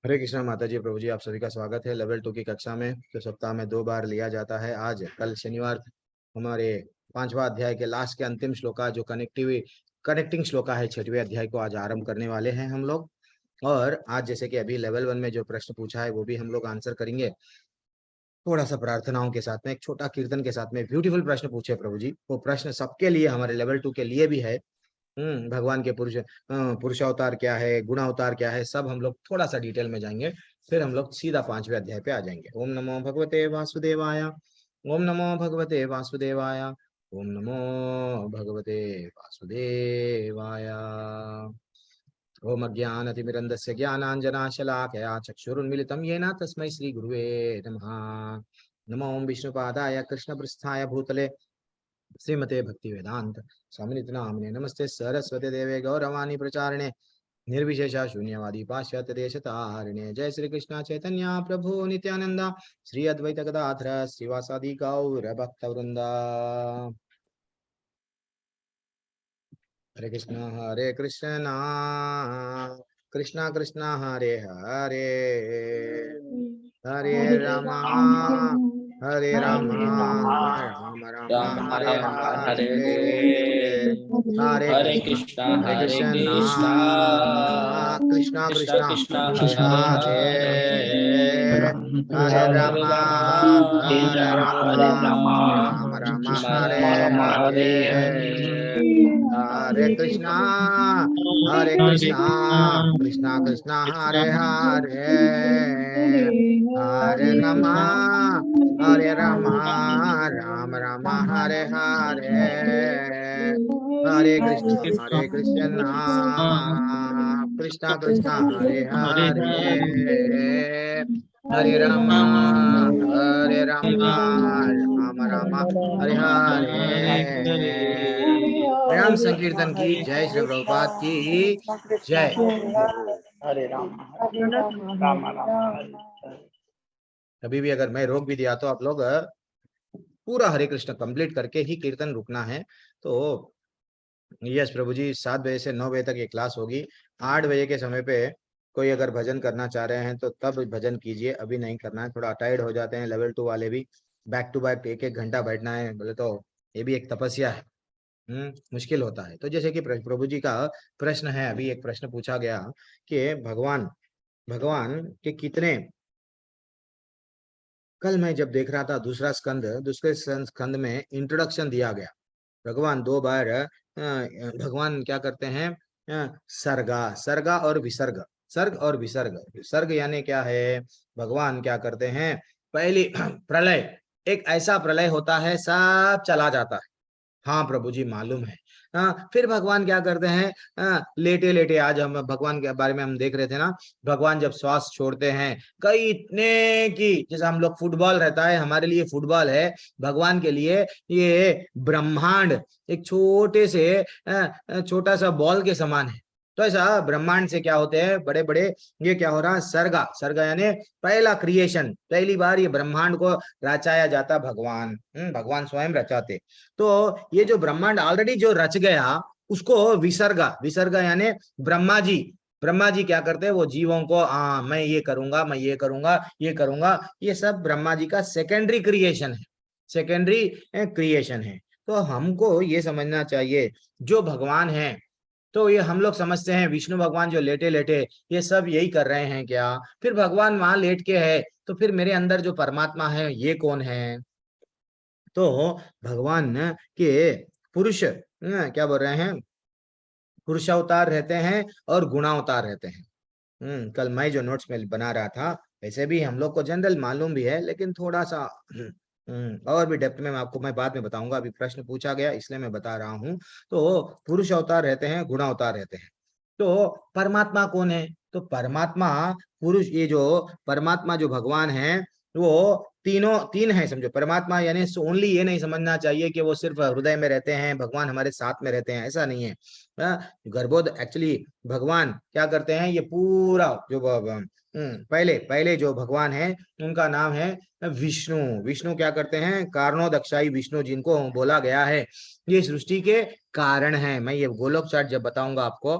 हरे कृष्णा माता जी, प्रभु जी, आप सभी का स्वागत है लेवल 2 की कक्षा में, जो सप्ताह में 2 बार लिया जाता है। आज कल शनिवार हमारे 5वां अध्याय के लास्ट के अंतिम श्लोका, जो कनेक्टिंग श्लोका है 6वें अध्याय को आज आरंभ करने वाले हैं हम लोग। और आज जैसे कि अभी लेवल 1 में जो प्रश्न पूछा है वो भी हम लोग आंसर करेंगे, थोड़ा सा प्रार्थनाओं के साथ में, एक छोटा कीर्तन के साथ में। ब्यूटीफुल प्रश्न पूछे प्रभु जी, वो प्रश्न सबके लिए, हमारे लेवल 2 के लिए भी है। भगवान के पुरुषावतार क्या है, गुणावतार क्या है, सब हम लोग थोड़ा सा डिटेल में जाएंगे। फिर हम लोग सीधा 5वें अध्याय पे आ जाएंगे। ओम नमो भगवते वासुदेवाय। ओम नमो भगवते वासुदेवाय। ओम नमो भगवते वासुदेवाय। ओम अज्ञानतिमिरन्धस्य ज्ञानाञ्जनाशलाकया चक्षुरुन्मिलितं येन तस्मै श्रीगुरुवे नमः। नमो ओम विष्णुपादाय कृष्णपृष्ठाय भूतले श्रीमते भक्ति वेदांत स्वामिनित नामने नमस्ते सरस्वती देवे गौरवाणी प्रचारणे निर्विशेषा शून्यवादी पाश्चात्य देश तारिणे। जय श्री कृष्ण चैतन्य प्रभु नित्यानंदा श्री अद्वैत गदाधर श्रीवासादि गौर भक्त वृंदा। हरे कृष्ण कृष्ण कृष्ण हरे हरे, हरे रामा हरे रामा राम राम हरे हरे, हरे कृष्ण कृष्ण कृष्ण हरे हरे, हरे रामा राम राम हरे हरे, हरे कृष्णा कृष्णा कृष्णा हरे हरे, हरे रामा राम राम हरे हरे, हरे कृष्णा कृष्णा कृष्णा हरे हरे, हरे रामा राम राम हरे हरे। राम संकीर्तन की जय, श्री प्रभुपाद की जय। हरे राम राम राम। कभी भी अगर मैं रोक भी दिया तो आप लोग पूरा हरे कृष्ण कंप्लीट करके ही कीर्तन रुकना है। तो यस प्रभु जी, 7 बजे से 9 बजे तक ये क्लास होगी। 8 बजे के समय पे कोई अगर भजन करना चाह रहे हैं तो तब भजन कीजिए, अभी नहीं करना है। थोड़ा टायर्ड हो जाते हैं लेवल 2 वाले भी, बैक टू बैक 1-1 घंटा बैठना है बोले तो ये भी एक तपस्या है। मुश्किल होता है। तो जैसे कि प्रभु जी का प्रश्न है, अभी एक प्रश्न पूछा गया कि भगवान के कितने, कल मैं जब देख रहा था दूसरे स्कंद में इंट्रोडक्शन दिया गया। भगवान 2 बार भगवान क्या करते हैं, सर्गा और विसर्ग, सर्ग और विसर्ग। सर्ग यानी क्या है, भगवान क्या करते हैं, पहली प्रलय, एक ऐसा प्रलय होता है सब चला जाता है। हाँ प्रभु जी मालूम है। फिर भगवान क्या करते हैं, लेटे लेटे, आज हम भगवान के बारे में हम देख रहे थे ना, भगवान जब श्वास छोड़ते हैं, कई इतने की, जैसे हम लोग फुटबॉल रहता है, हमारे लिए फुटबॉल है, भगवान के लिए ये ब्रह्मांड एक छोटा सा बॉल के समान है। तो ऐसा ब्रह्मांड से क्या होते हैं बड़े बड़े, ये क्या हो रहा है, सर्गा यानी पहला क्रिएशन, पहली बार ये ब्रह्मांड को रचाया जाता भगवान, भगवान स्वयं रचाते। तो ये जो ब्रह्मांड ऑलरेडी जो रच गया, उसको विसर्गा यानी ब्रह्मा जी क्या करते हैं, वो जीवों को मैं ये करूंगा, मैं ये करूंगा, ये करूंगा, ये सब ब्रह्मा जी का सेकेंडरी क्रिएशन है। तो हमको ये समझना चाहिए, जो भगवान है, तो ये हम लोग समझते हैं विष्णु भगवान जो लेटे लेटे ये सब यही कर रहे हैं क्या, फिर भगवान वहां लेट के है, तो फिर मेरे अंदर जो परमात्मा है ये कौन है। तो भगवान के पुरुष क्या बोल रहे हैं, पुरुषावतार रहते हैं और गुणावतार रहते हैं। कल मैं जो नोट्स में बना रहा था, वैसे भी हम लोग को जनरल मालूम भी है, लेकिन थोड़ा सा और भी डेप्थ में मैं आपको मैं बाद में बताऊंगा। अभी प्रश्न पूछा गया इसलिए मैं बता रहा हूँ। तो पुरुष अवतार रहते हैं, गुणावतार रहते हैं। तो परमात्मा कौन है, तो परमात्मा पुरुष, ये जो परमात्मा जो भगवान है, वो तीन है समझो। परमात्मा यानी ओनली ये नहीं समझना चाहिए कि वो सिर्फ हृदय में रहते हैं, भगवान हमारे साथ में रहते हैं, ऐसा नहीं है। गर्भोद एक्चुअली भगवान क्या करते हैं, ये पूरा जो पहले जो भगवान है उनका नाम है विष्णु क्या करते हैं, कारणोदक्षाई विष्णु, जिनको बोला गया है ये सृष्टि के कारण है। मैं ये गोलोक चार्ट जब बताऊंगा आपको,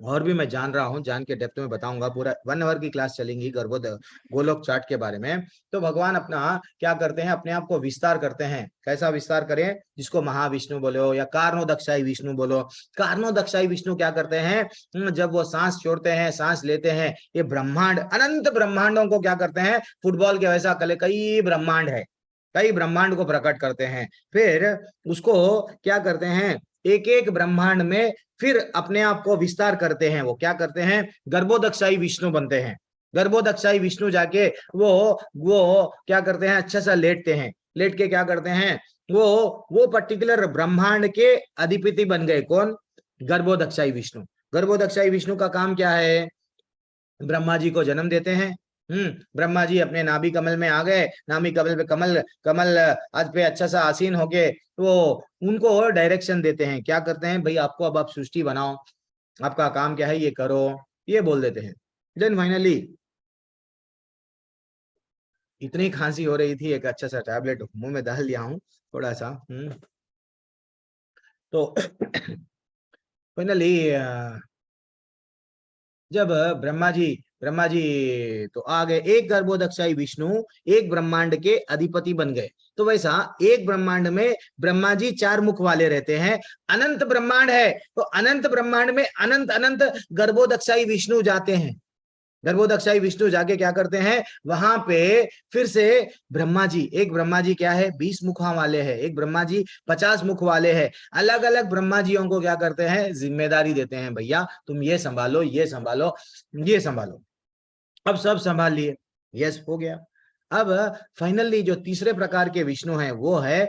और भी मैं जान रहा हूँ, जान के डेप्थ में बताऊंगा, पूरा 1 आवर की क्लास चलेंगी गर्भोद गोलोक चार्ट के बारे में। तो भगवान अपना क्या करते हैं, अपने आप को विस्तार करते हैं। कैसा विस्तार करें, जिसको महाविष्णु बोलो या कारणोदक्षाई विष्णु बोलो। कारणोदक्षाई विष्णु क्या करते हैं, जब वो सांस छोड़ते हैं, सांस लेते हैं, ये ब्रह्मांड, अनंत ब्रह्मांडों को क्या करते हैं, फुटबॉल के वैसा कले कई ब्रह्मांड है, कई ब्रह्मांड को प्रकट करते हैं। फिर उसको क्या करते हैं, एक एक ब्रह्मांड में फिर अपने आप को विस्तार करते हैं। वो क्या करते हैं, गर्भोदक्षाई विष्णु बनते हैं। गर्भोदक्षाई विष्णु जाके वो क्या करते हैं, अच्छा सा लेटते हैं। लेट के क्या करते हैं, वो पर्टिकुलर ब्रह्मांड के अधिपति बन गए। कौन, गर्भोदक्षाई विष्णु। गर्भोदक्षाई विष्णु का काम क्या है, ब्रह्मा जी को जन्म देते हैं। ब्रह्मा जी अपने नाभि कमल में आ गए, नाभि कमल पे कमल कमल आज पे अच्छा सा आसीन होके वो उनको डायरेक्शन देते हैं। क्या करते हैं भाई, आपको अब आप सृष्टि बनाओ, आपका काम क्या है, ये करो, ये बोल देते हैं। देन फाइनली इतनी खांसी हो रही थी, एक अच्छा सा टैबलेट मुंह में डाल लिया हूँ थोड़ा सा। तो फाइनली जब ब्रह्मा जी तो आ गए, एक गर्भोदक्षाई विष्णु एक ब्रह्मांड के अधिपति बन गए। तो वैसा एक ब्रह्मांड में ब्रह्मा जी 4 मुख वाले रहते हैं। अनंत ब्रह्मांड है, तो अनंत ब्रह्मांड में अनंत अनंत गर्भोदक्षाई विष्णु जाते हैं। गर्भोदक्षाई विष्णु जाके क्या करते हैं, वहां पे फिर से ब्रह्मा जी, एक ब्रह्मा जी क्या है 20 मुखों वाले हैं, एक ब्रह्मा जी 50 मुख वाले हैं। अलग अलग ब्रह्मा जियों को क्या करते हैं, जिम्मेदारी देते हैं, भैया तुम ये संभालो, ये संभालो, ये संभालो। अब सब संभाल लिए, यस हो गया। अब फाइनली जो तीसरे प्रकार के विष्णु हैं वो है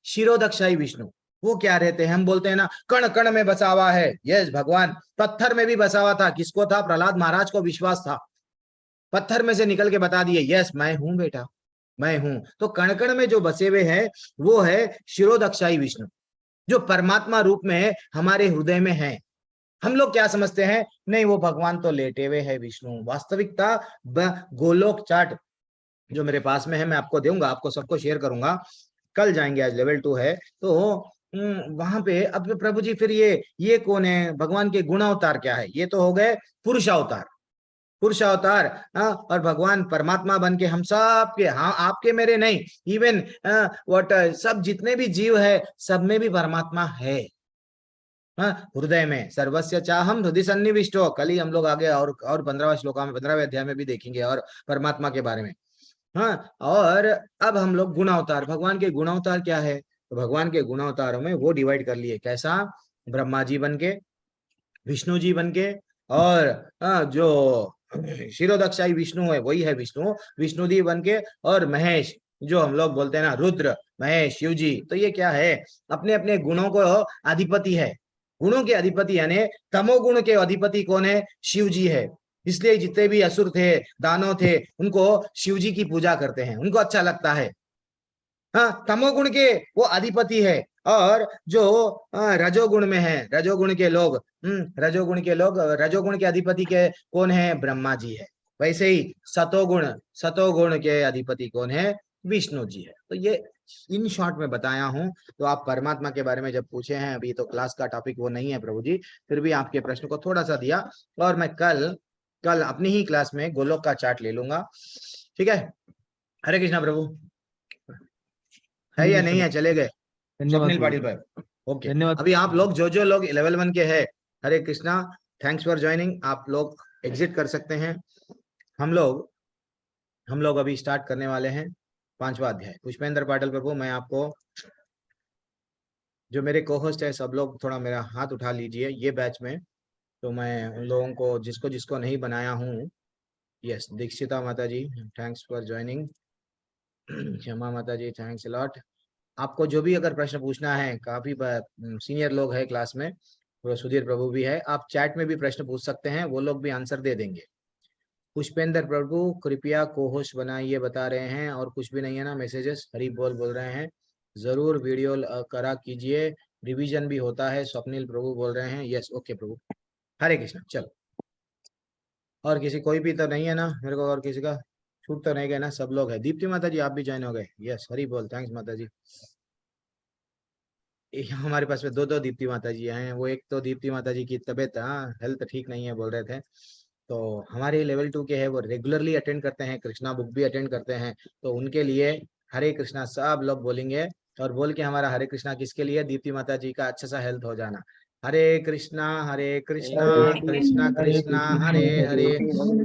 शिरोदक्षाई विष्णु। वो क्या रहते हैं, हम बोलते हैं ना कण कण में बसा हुआ है। यस भगवान पत्थर में भी बसा हुआ था। किसको था, प्रहलाद महाराज को विश्वास था, पत्थर में से निकल के बता दिए, यस मैं हूं बेटा, मैं हूं। तो कण कण में जो बसे हुए हैं वो है शिरोदक्षाई विष्णु, जो परमात्मा रूप में हमारे हृदय में है। हम लोग क्या समझते हैं, नहीं वो भगवान तो लेटे हुए है विष्णु। वास्तविकता गोलोक चार्ट जो मेरे पास में है, मैं आपको दूंगा, आपको सबको शेयर करूंगा। कल जाएंगे, आज लेवल 2 है। तो वहां पे अब प्रभु जी फिर ये कौन है, भगवान के गुण अवतार क्या है, ये तो हो गए पुरुष अवतार, पुरुष अवतार। और भगवान परमात्मा बन के हम सब के, हाँ आपके मेरे नहीं, इवन व्हाट सब जितने भी जीव है सब में भी परमात्मा है। हृदय में सर्वस्य चाहम हृदय सन्निविष्टो। कल ही हम लोग आगे और 15वां श्लोका में, 15वें अध्याय में भी देखेंगे और परमात्मा के बारे में। हाँ, और अब हम लोग गुणावतार, भगवान के गुणावतार क्या है, तो भगवान के गुणावतारों में वो डिवाइड कर लिए। कैसा, ब्रह्मा जी बन के, विष्णु जी बन के, और जो शिरोदक्षाई विष्णु है वही है विष्णु, विष्णुदेव बन के, और महेश जो हम लोग बोलते हैं ना रुद्र, महेश, शिव जी। तो ये क्या है, अपने अपने गुणों को अधिपति है। गुणों के अधिपति यानी तमोगुण के अधिपति कौन है, शिव जी है। इसलिए जितने भी असुर थे, दानव थे, उनको शिव जी की पूजा करते हैं, उनको अच्छा लगता है। हाँ, तमोगुण के वो अधिपति है। और जो रजोगुण में है, रजोगुण के लोग, रजोगुण के अधिपति के कौन है, ब्रह्मा जी है। वैसे ही सतोगुण के अधिपति कौन है, विष्णु जी है। तो ये इन शॉर्ट में बताया हूं। तो आप परमात्मा के बारे में जब पूछे हैं, अभी तो क्लास का टॉपिक वो नहीं है प्रभु जी, फिर भी आपके प्रश्न को थोड़ा सा दिया। और मैं कल अपनी ही क्लास में गोलोक का चार्ट ले लूंगा, ठीक है। हरे कृष्णा प्रभु, है ठीक या है नहीं सर। है, चले गए धन्यवाद स्वप्निल प्रभु। पाटिल पर। ओके, धन्यवाद अभी आप प्रभु। लोग जो लोग लेवल 1 के हैं, हरे कृष्णा, थैंक्स फॉर ज्वाइनिंग। आप लोग एग्जिट कर सकते हैं। हम लोग अभी स्टार्ट करने वाले हैं 5वां अध्याय। पुष्पेंद्र पाटिल प्रभु, मैं आपको, जो मेरे को होस्ट है, सब लोग थोड़ा मेरा हाथ उठा लीजिए ये बैच में। तो मैं उन लोगों को जिसको जिसको नहीं बनाया हूँ, यस, दीक्षिता माता जी थैंक्स फॉर ज्वाइनिंग, क्षमा माता जी थैंक्स लॉट। आपको जो भी अगर प्रश्न पूछना है, काफी सीनियर लोग हैं क्लास में, और सुधीर प्रभु भी है, आप चैट में भी प्रश्न पूछ सकते हैं, वो लोग भी आंसर दे देंगे। पुष्पेंद्र प्रभु कृपया को होस्ट बनाइए बता रहे हैं, और कुछ भी नहीं है ना मैसेजेस, हरी बोल रहे हैं। जरूर वीडियो करा कीजिए, रिवीजन भी होता है, स्वप्निल प्रभु बोल रहे हैं, यस ओके प्रभु। हरे कृष्ण। चलो, और किसी कोई भी तो नहीं है ना मेरे को, और किसी का छूट तो नहीं गया ना, सब लोग है। दीप्ति माता जी आप भी ज्वाइन हो गए, यस हरी बोल, थैंक्स माता जी। हमारे पास में दो दो दीप्ति माता जी हैं। वो एक तो दीप्ति माता जी की तबीयत हेल्थ ठीक नहीं है बोल रहे थे, तो हमारे लेवल 2 के है, वो रेगुलरली अटेंड करते हैं, कृष्णा बुक भी अटेंड करते हैं। तो उनके लिए हरे कृष्णा सब लोग बोलेंगे, और बोल के हमारा हरे कृष्णा किसके लिए, दीप्ति माता जी का अच्छा सा हेल्थ हो जाना। हरे कृष्णा कृष्णा कृष्णा हरे हरे,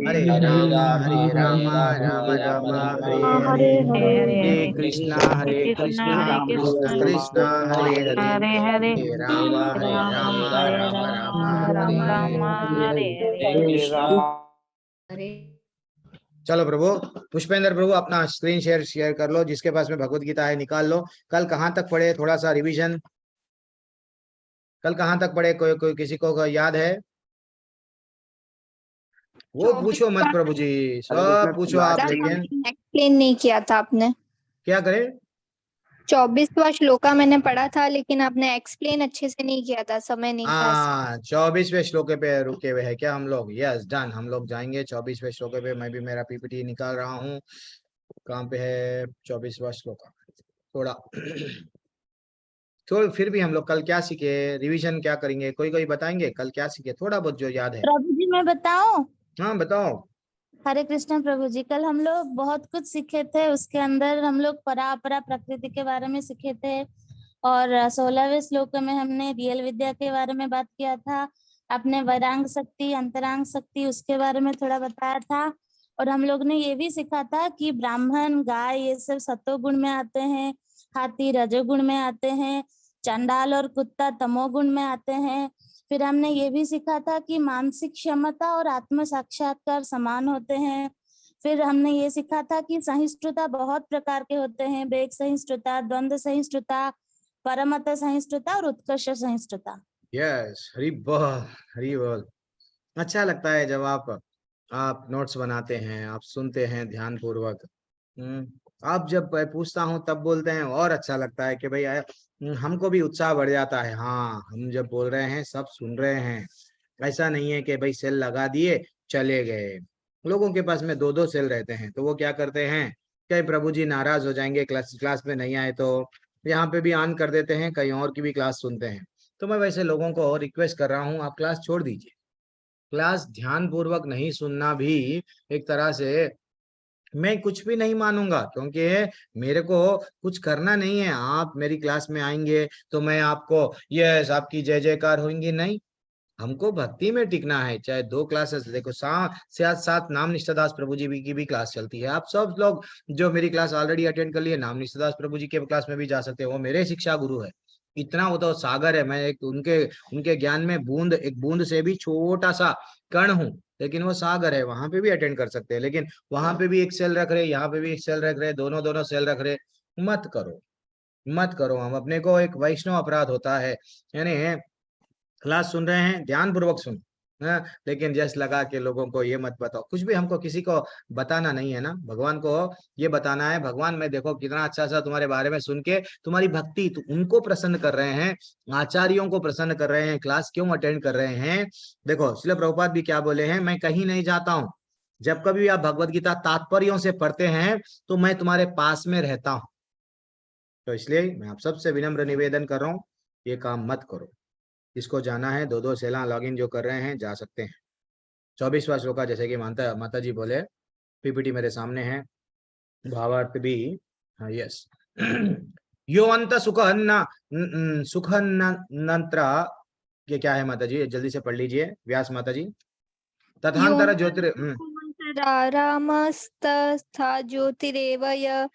हरे राम राम राम हरे हरे, हरे कृष्णा कृष्णा कृष्णा हरे हरे, हरे राम राम राम हरे हरे। चलो प्रभु, पुष्पेंद्र प्रभु अपना स्क्रीन शेयर कर लो, जिसके पास में भगवत गीता है निकाल लो। कल कहाँ तक पढ़े, थोड़ा सा रिवीजन, कल कहाँ तक पढ़े, कोई कोई किसी को याद है? वो पूछो मत प्रभु जी, सब पूछो आप, लेकिन एक्सप्लेन नहीं किया था आपने। क्या करे? 24वां श्लोका मैंने पढ़ा था, लेकिन आपने एक्सप्लेन अच्छे से नहीं किया था, समय नहीं था। 24वें श्लोक पे रुके हुए हैं क्या हम लोग? यस डन, हम लोग जाएंगे 24वें श्लोक पे। मैं भी मेरा पीपीटी निकाल रहा हूँ। कहाँ पे है 24वां श्लोक? थोड़ा तो फिर भी हम लोग कल क्या सीखे, रिवीजन क्या करेंगे, कोई कोई बताएंगे कल क्या सीखे, थोड़ा बहुत जो याद है। प्रभु जी मैं बताऊं? हाँ बताओ। हरे कृष्ण प्रभु जी, कल हम लोग बहुत कुछ सीखे थे। उसके अंदर हम लोग परापरा प्रकृति के बारे में सीखे थे, और 16वें श्लोक में हमने रियल विद्या के बारे में बात किया था। आपने वैरांग शक्ति, अंतरांग शक्ति, उसके बारे में थोड़ा बताया था। और हम लोग ने ये भी सीखा था कि ब्राह्मण, गाय, ये सब सत्वगुण में आते हैं, हाथी रजोगुण में आते हैं, चंडाल और कुत्ता तमोगुण में आते हैं। फिर हमने ये भी सीखा था कि मानसिक क्षमता और आत्म साक्षात्कार समान होते हैं। फिर हमने ये सीखा था कि सहिष्णुता बहुत प्रकार के होते हैं, वेग सहिष्णुता, द्वंद्व सहिष्णुता, परमत सहिष्णुता और उत्कर्ष सहिष्णुता। यस, हरि बोल, हरि बोल। अच्छा लगता है जब आप नोट्स बनाते हैं, आप सुनते हैं ध्यान पूर्वक। आप जब मैं पूछता हूँ तब बोलते हैं, और अच्छा लगता है कि भाई हमको भी उत्साह बढ़ जाता है। हाँ, हम जब बोल रहे हैं सब सुन रहे हैं। ऐसा नहीं है कि भाई सेल लगा दिए चले गए। लोगों के पास में दो दो सेल रहते हैं, तो वो क्या करते हैं, कहीं प्रभु जी नाराज हो जाएंगे क्लास में नहीं आए तो यहाँ पे भी ऑन कर देते हैं, कहीं और की भी क्लास सुनते हैं। तो मैं वैसे लोगों को रिक्वेस्ट कर रहा हूँ, आप क्लास छोड़ दीजिए। क्लास ध्यान पूर्वक नहीं सुनना भी एक तरह से मैं कुछ भी नहीं मानूंगा, क्योंकि मेरे को कुछ करना नहीं है। आप मेरी क्लास में आएंगे तो मैं आपको यस आपकी जय जयकार होंगी, नहीं, हमको भक्ति में टिकना है। चाहे 2 क्लासेस देखो, साथ साथ नाम निष्ठादास प्रभु जी की भी क्लास चलती है। आप सब लोग जो मेरी क्लास ऑलरेडी अटेंड कर लिए, नाम निष्ठादास प्रभु जी के क्लास में भी जा सकते हो, वो मेरे शिक्षा गुरु है। इतना वो तो सागर है, मैं एक उनके उनके ज्ञान में एक बूंद से भी छोटा सा कण हूँ, लेकिन वो सागर है, वहां पे भी अटेंड कर सकते हैं। लेकिन वहां पे भी एक सेल रख रहे, यहाँ पे भी एक सेल रख रहे, दोनों दोनों सेल रख रहे, मत करो, मत करो। हम अपने को एक वैष्णव अपराध होता है, यानी क्लास सुन रहे हैं ध्यान पूर्वक सुन, हाँ, लेकिन जस्ट लगा के लोगों को ये मत बताओ। कुछ भी हमको किसी को बताना नहीं है ना, भगवान को ये बताना है, भगवान मैं देखो कितना अच्छा सा तुम्हारे बारे में सुन के तुम्हारी भक्ति, तो उनको प्रसन्न कर रहे हैं, आचार्यों को प्रसन्न कर रहे हैं, क्लास क्यों अटेंड कर रहे हैं। देखो श्रील प्रभुपाद भी क्या बोले हैं, मैं कहीं नहीं जाता हूँ, जब कभी आप भगवत गीता तात्पर्यों से पढ़ते हैं तो मैं तुम्हारे पास में रहता हूँ। तो इसलिए मैं आप सबसे विनम्र निवेदन कर रहा हूँ, ये काम मत करो। इसको जाना है, दो दो सेला लॉगिन जो कर रहे हैं जा सकते हैं। 24वां श्लोका, जैसे कि माता जी बोले, पीपीटी मेरे सामने है, भावार्थ भी। हाँ यस। यो अंत सुख नंत्रा, ये क्या है माता जी, जल्दी से पढ़ लीजिए व्यास माता जी। तथांतर ज्योतिर रामस्तथा ज्योतिरेव य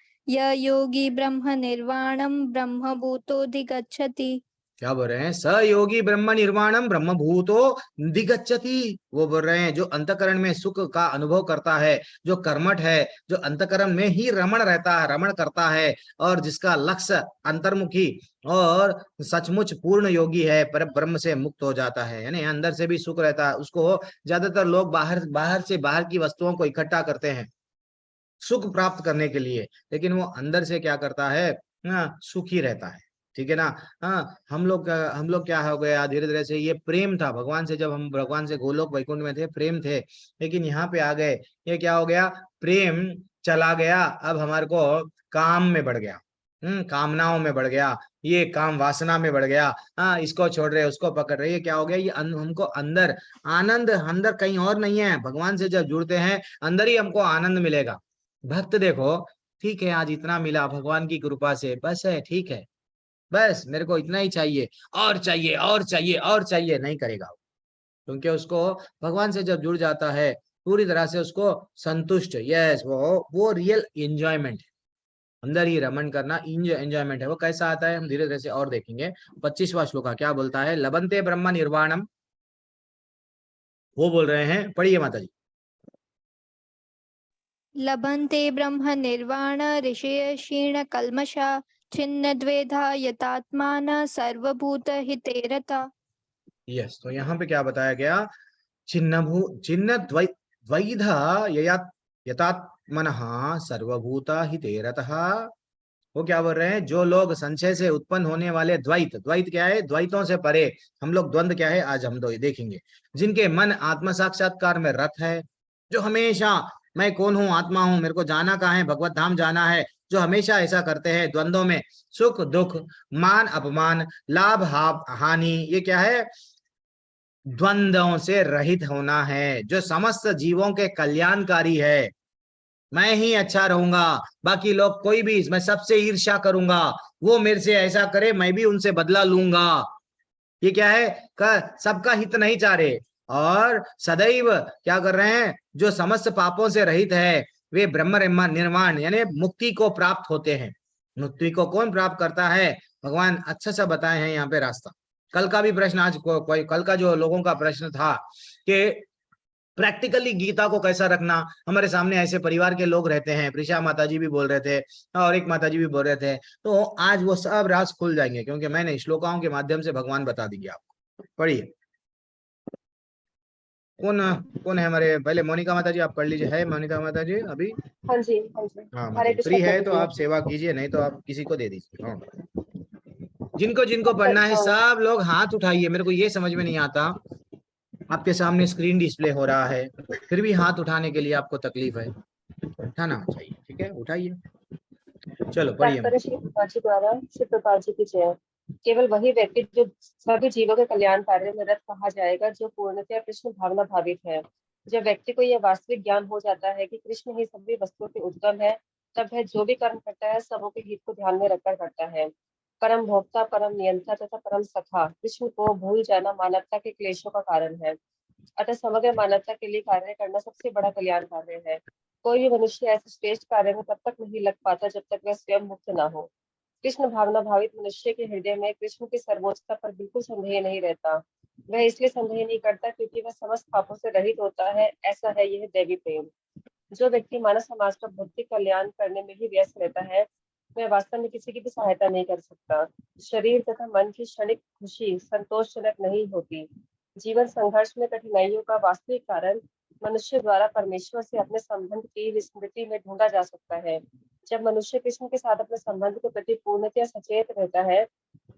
योगी ब्रह्म निर्वाणम ब्रह्मभूतोऽधिगच्छति। क्या बोल रहे हैं, स योगी ब्रह्म निर्वाणम ब्रह्मभूतो दिगच्छति। वो बोल रहे हैं जो अंतकरण में सुख का अनुभव करता है, जो कर्मठ है, जो अंतकरण में ही रमण रहता है, रमण करता है, और जिसका लक्ष्य अंतर्मुखी और सचमुच पूर्ण योगी है, पर ब्रह्म से मुक्त हो जाता है, यानी अंदर से भी सुख रहता है उसको। ज्यादातर लोग बाहर की वस्तुओं को इकट्ठा करते हैं सुख प्राप्त करने के लिए, लेकिन वो अंदर से क्या करता है, सुखी रहता है। ठीक है ना। हाँ, हम लोग क्या हो गया, धीरे धीरे से ये प्रेम था भगवान से, जब हम भगवान से गोलोक वैकुंठ में थे प्रेम थे, लेकिन यहाँ पे आ गए, ये क्या हो गया, प्रेम चला गया, अब हमारे को काम में बढ़ गया। कामनाओं में बढ़ गया, ये काम वासना में बढ़ गया, हाँ इसको छोड़ रहे उसको पकड़ रहे, ये क्या हो गया, ये हमको अंदर आनंद, अंदर कहीं और नहीं है। भगवान से जब जुड़ते हैं अंदर ही हमको आनंद मिलेगा। भक्त देखो, ठीक है आज इतना मिला भगवान की कृपा से, बस है, ठीक है, बस मेरे को इतना ही चाहिए, और चाहिए और चाहिए और चाहिए नहीं करेगा, क्योंकि उसको भगवान से जब जुड़ जाता है पूरी तरह से उसको संतुष्ट, यस वो रियल एंजॉयमेंट है, अंदर ही रमन करना एंजॉयमेंट है। वो कैसा आता है हम धीरे धीरे से और देखेंगे। 25वां श्लोका क्या बोलता है, लबंते ब्रह्म निर्वाणम, वो बोल रहे हैं, पढ़िए माता जी। लभन्ते ब्रह्म निर्वाण ऋषय क्षीण कल्मषा छिन्न द्वेधा यतात्मान सर्वभूत हिते रता। यस, तो यहाँ पे क्या बताया गया, चिन्ह द्वैधा यतात्मनः सर्वभूता हिते रतः। वो क्या बोल रहे हैं, जो लोग संशय से उत्पन्न होने वाले द्वैत, द्वैत क्या है, द्वैतों से परे, हम लोग द्वंद क्या है आज हम दो देखेंगे, जिनके मन आत्म साक्षात्कार में रत है, जो हमेशा मैं कौन हूँ, आत्मा हूँ, मेरे को जाना कहाँ है, भगवत धाम जाना है, जो हमेशा ऐसा करते हैं, द्वंद्वों में, सुख दुख, मान अपमान, लाभ हानि, ये क्या है, द्वंद्वों से रहित होना है, जो समस्त जीवों के कल्याणकारी है। मैं ही अच्छा रहूंगा, बाकी लोग कोई भी, मैं सबसे ईर्ष्या करूंगा, वो मेरे से ऐसा करे मैं भी उनसे बदला लूंगा, ये क्या है, सबका हित नहीं चाह रहे, और सदैव क्या कर रहे हैं, जो समस्त पापों से रहित है, वे ब्रह्म निर्वाण यानी मुक्ति को प्राप्त होते हैं। मुक्ति को कौन प्राप्त करता है, भगवान अच्छा सा बताए हैं यहाँ पे रास्ता। कल का भी प्रश्न आज कोई कल का जो लोगों का प्रश्न था कि प्रैक्टिकली गीता को कैसा रखना, हमारे सामने ऐसे परिवार के लोग रहते हैं, प्रिशा माता जी भी बोल रहे थे और एक माता जी भी बोल रहे थे, तो आज वो सब राज खुल जाएंगे, क्योंकि मैंने श्लोकाओं के माध्यम से भगवान बता देंगे आपको। पढ़िए, कौन कौन है हमारे, पहले मोनिका माता जी आप पढ़ लीजिए, है मोनिका माता जी अभी? हाँ जी, हाँ जी। हाँ हरे मतलब फ्री कृष्ण है तो प्रभु जी। आप सेवा कीजिए, नहीं तो आप किसी को दे दीजिए। हाँ, जिनको जिनको पढ़ना है सब लोग हाथ उठाइए, मेरे को ये समझ में नहीं आता, आपके सामने स्क्रीन डिस्प्ले हो रहा है फिर भी हाथ उठाने के लिए आपको तकलीफ है, उठाना चाहिए, ठीक है उठाइए, चलो पढ़िए। तात्पर्य श्री प्रभुपाद जी द्वारा श्री प्रभुपाद जी की जय। केवल वही व्यक्ति जो सभी जीवों के कल्याण कार्य में रत कहा जाएगा जो पूर्णतया कृष्ण भावना भावित है। जब व्यक्ति को यह वास्तविक ज्ञान हो जाता है कि कृष्ण ही सभी वस्तुओं के उद्गम है, तब वह जो भी कर्म करता है सबों के हित को ध्यान में रखकर करता है। परम भोक्ता, परम नियंता तथा परम सखा कृष्ण को भूल जाना मानवता के क्लेशों का कारण है। अतः समग्र मानवता के लिए कार्य करना सबसे बड़ा कल्याण कार्य है। कोई भी मनुष्य ऐसे श्रेष्ठ कार्य में तब तक नहीं लग पाता जब तक वह स्वयं मुक्त न हो। कृष्ण भावना भावित मनुष्य के हृदय में कृष्ण की सर्वोच्चता पर बिल्कुल संदेह नहीं रहता। वह इसलिए संदेह नहीं करता क्योंकि वह समस्त पापों से रहित होता है। ऐसा है यह दैवी प्रेम। जो व्यक्ति मानव समाज का भौतिक कल्याण करने में ही व्यस्त रहता है, वह वास्तव में किसी की भी सहायता नहीं कर सकता। शरीर तथा मन की क्षणिक खुशी संतोषजनक नहीं होती। जीवन संघर्ष में कठिनाइयों का वास्तविक कारण मनुष्य द्वारा परमेश्वर से अपने संबंध की विस्मृति में ढूंढा जा सकता है। जब मनुष्य कृष्ण के साथ अपने संबंध के प्रति पूर्णतया सचेत रहता है,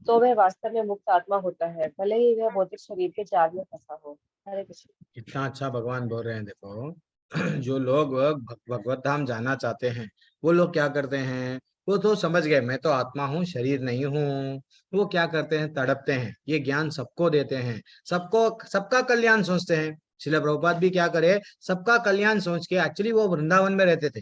तो वह वास्तव में मुक्त आत्मा होता है, भले ही वह भौतिक शरीर के जाल में फंसा हो। हरे कृष्ण। कितना अच्छा भगवान बोल रहे हैं, देखो जो लोग भगवत धाम जाना चाहते हैं वो लोग क्या करते हैं, वो तो समझ गए मैं तो आत्मा हूँ शरीर नहीं हूँ, वो क्या करते हैं, तड़पते हैं, ये ज्ञान सबको देते हैं, सबको सबका कल्याण सोचते हैं। श्रील प्रभुपाद भी क्या करे, सबका कल्याण सोच के, एक्चुअली वो वृंदावन में रहते थे,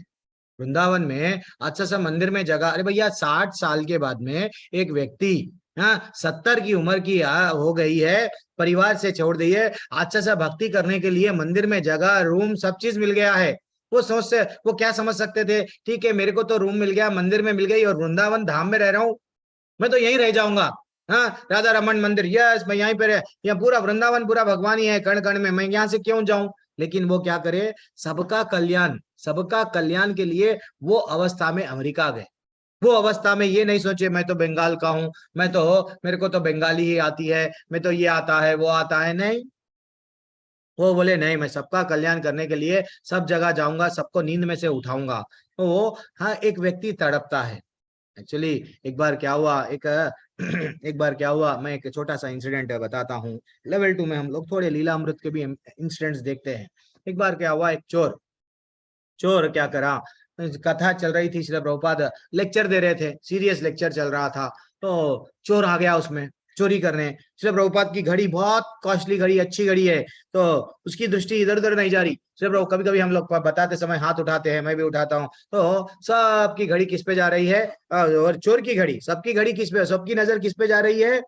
वृंदावन में अच्छा सा मंदिर में जगह, अरे भैया 60 साल के बाद में एक व्यक्ति, हाँ 70 की उम्र की हो गई है, परिवार से छोड़ दी है, अच्छा सा भक्ति करने के लिए मंदिर में जगह रूम सब चीज मिल गया है, वो सोचते, वो क्या समझ सकते थे, ठीक है मेरे को तो रूम मिल गया, मंदिर में मिल गई, और वृंदावन धाम में रह रहा हूँ, मैं तो यहीं रह जाऊंगा, हाँ राधा रमन मंदिर, यस मैं यहीं पे रह, यहाँ पूरा वृंदावन पूरा भगवान ही है कण कण में, मैं यहाँ से क्यों जाऊं। लेकिन वो क्या करे, सबका कल्याण के लिए वो अवस्था में अमेरिका गए, वो अवस्था में ये नहीं सोचे मैं तो बंगाल का हूं, मैं तो मेरे को तो बंगाली ही आती है, मैं तो ये आता है वो आता है, नहीं, वो बोले नहीं मैं सबका कल्याण करने के लिए सब जगह जाऊंगा, सबको नींद में से उठाऊंगा। तो वो, हाँ एक व्यक्ति तड़पता है। एक्चुअली एक बार क्या हुआ, एक बार क्या हुआ, मैं एक छोटा सा इंसिडेंट बताता हूँ। लेवल 2 में हम लोग थोड़े लीला अमृत के भी इंसिडेंट्स देखते हैं। एक बार क्या हुआ, एक चोर क्या करा, कथा चल रही थी, श्रील प्रभुपाद लेक्चर दे रहे थे, सीरियस लेक्चर चल रहा था, तो चोर आ गया उसमें चोरी करने। श्रील प्रभुपाद की घड़ी बहुत कॉस्टली घड़ी, अच्छी घड़ी है, तो उसकी दृष्टि इधर उधर नहीं जा रही। श्रील प्रभु कभी कभी हम लोग बताते समय हाथ उठाते हैं, मैं भी उठाता हूँ, तो सबकी घड़ी किस पे जा रही है, और चोर की घड़ी, सबकी घड़ी किस पे, सबकी नजर किस पे जा रही है।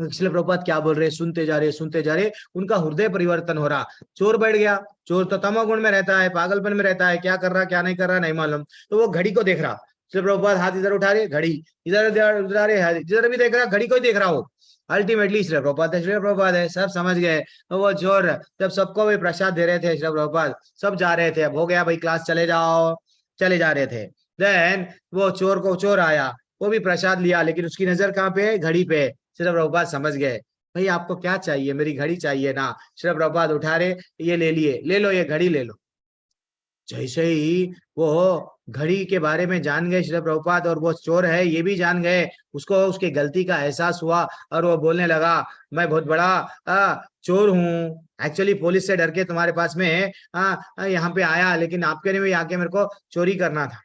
श्रील प्रभुपाद क्या बोल रहे, सुनते जा रहे, सुनते जा रहे, उनका हृदय परिवर्तन हो रहा। चोर बैठ गया, चोर तो तमोगुण में रहता है, पागलपन में रहता है, क्या कर रहा क्या नहीं कर रहा नहीं मालूम, तो वो घड़ी को देख रहा। श्रील प्रभुपाद हाथ इधर उठा रहे, घड़ी इधर उठा रहे, जिधर भी देख रहा घड़ी को ही देख रहा हो। अल्टीमेटली श्री प्रभुपाद है, सब समझ गए। तो वो चोर जब सबको भी प्रसाद दे रहे थे, श्री प्रभुपाद सब जा रहे थे, अब हो गया भाई क्लास चले जाओ, चले जा रहे थे। देन वो चोर आया, वो भी प्रसाद लिया, लेकिन उसकी नजर कहाँ पे, घड़ी पे। श्री प्रभुपाद समझ गए, भाई आपको क्या चाहिए, मेरी घड़ी चाहिए ना। श्री प्रभुपाद उठा रहे, ये ले लिए, ले लो ये घड़ी ले लो। जैसे ही वो घड़ी के बारे में जान गए श्री प्रभुपाद, और वो चोर है ये भी जान गए, उसको उसकी गलती का एहसास हुआ, और वो बोलने लगा, मैं बहुत बड़ा चोर हूँ, एक्चुअली पुलिस से डर के तुम्हारे पास में यहाँ पे आया, लेकिन आपके ने भी आके मेरे को चोरी करना था।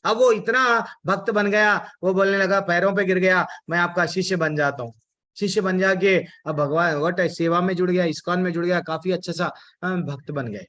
अब वो इतना भक्त बन गया, वो बोलने लगा, पैरों पे गिर गया, मैं आपका शिष्य बन जाता हूँ। शिष्य बन जाके अब भगवान वट सेवा में जुड़ गया, इस्कॉन में जुड़ गया, काफी अच्छा सा भक्त बन गए।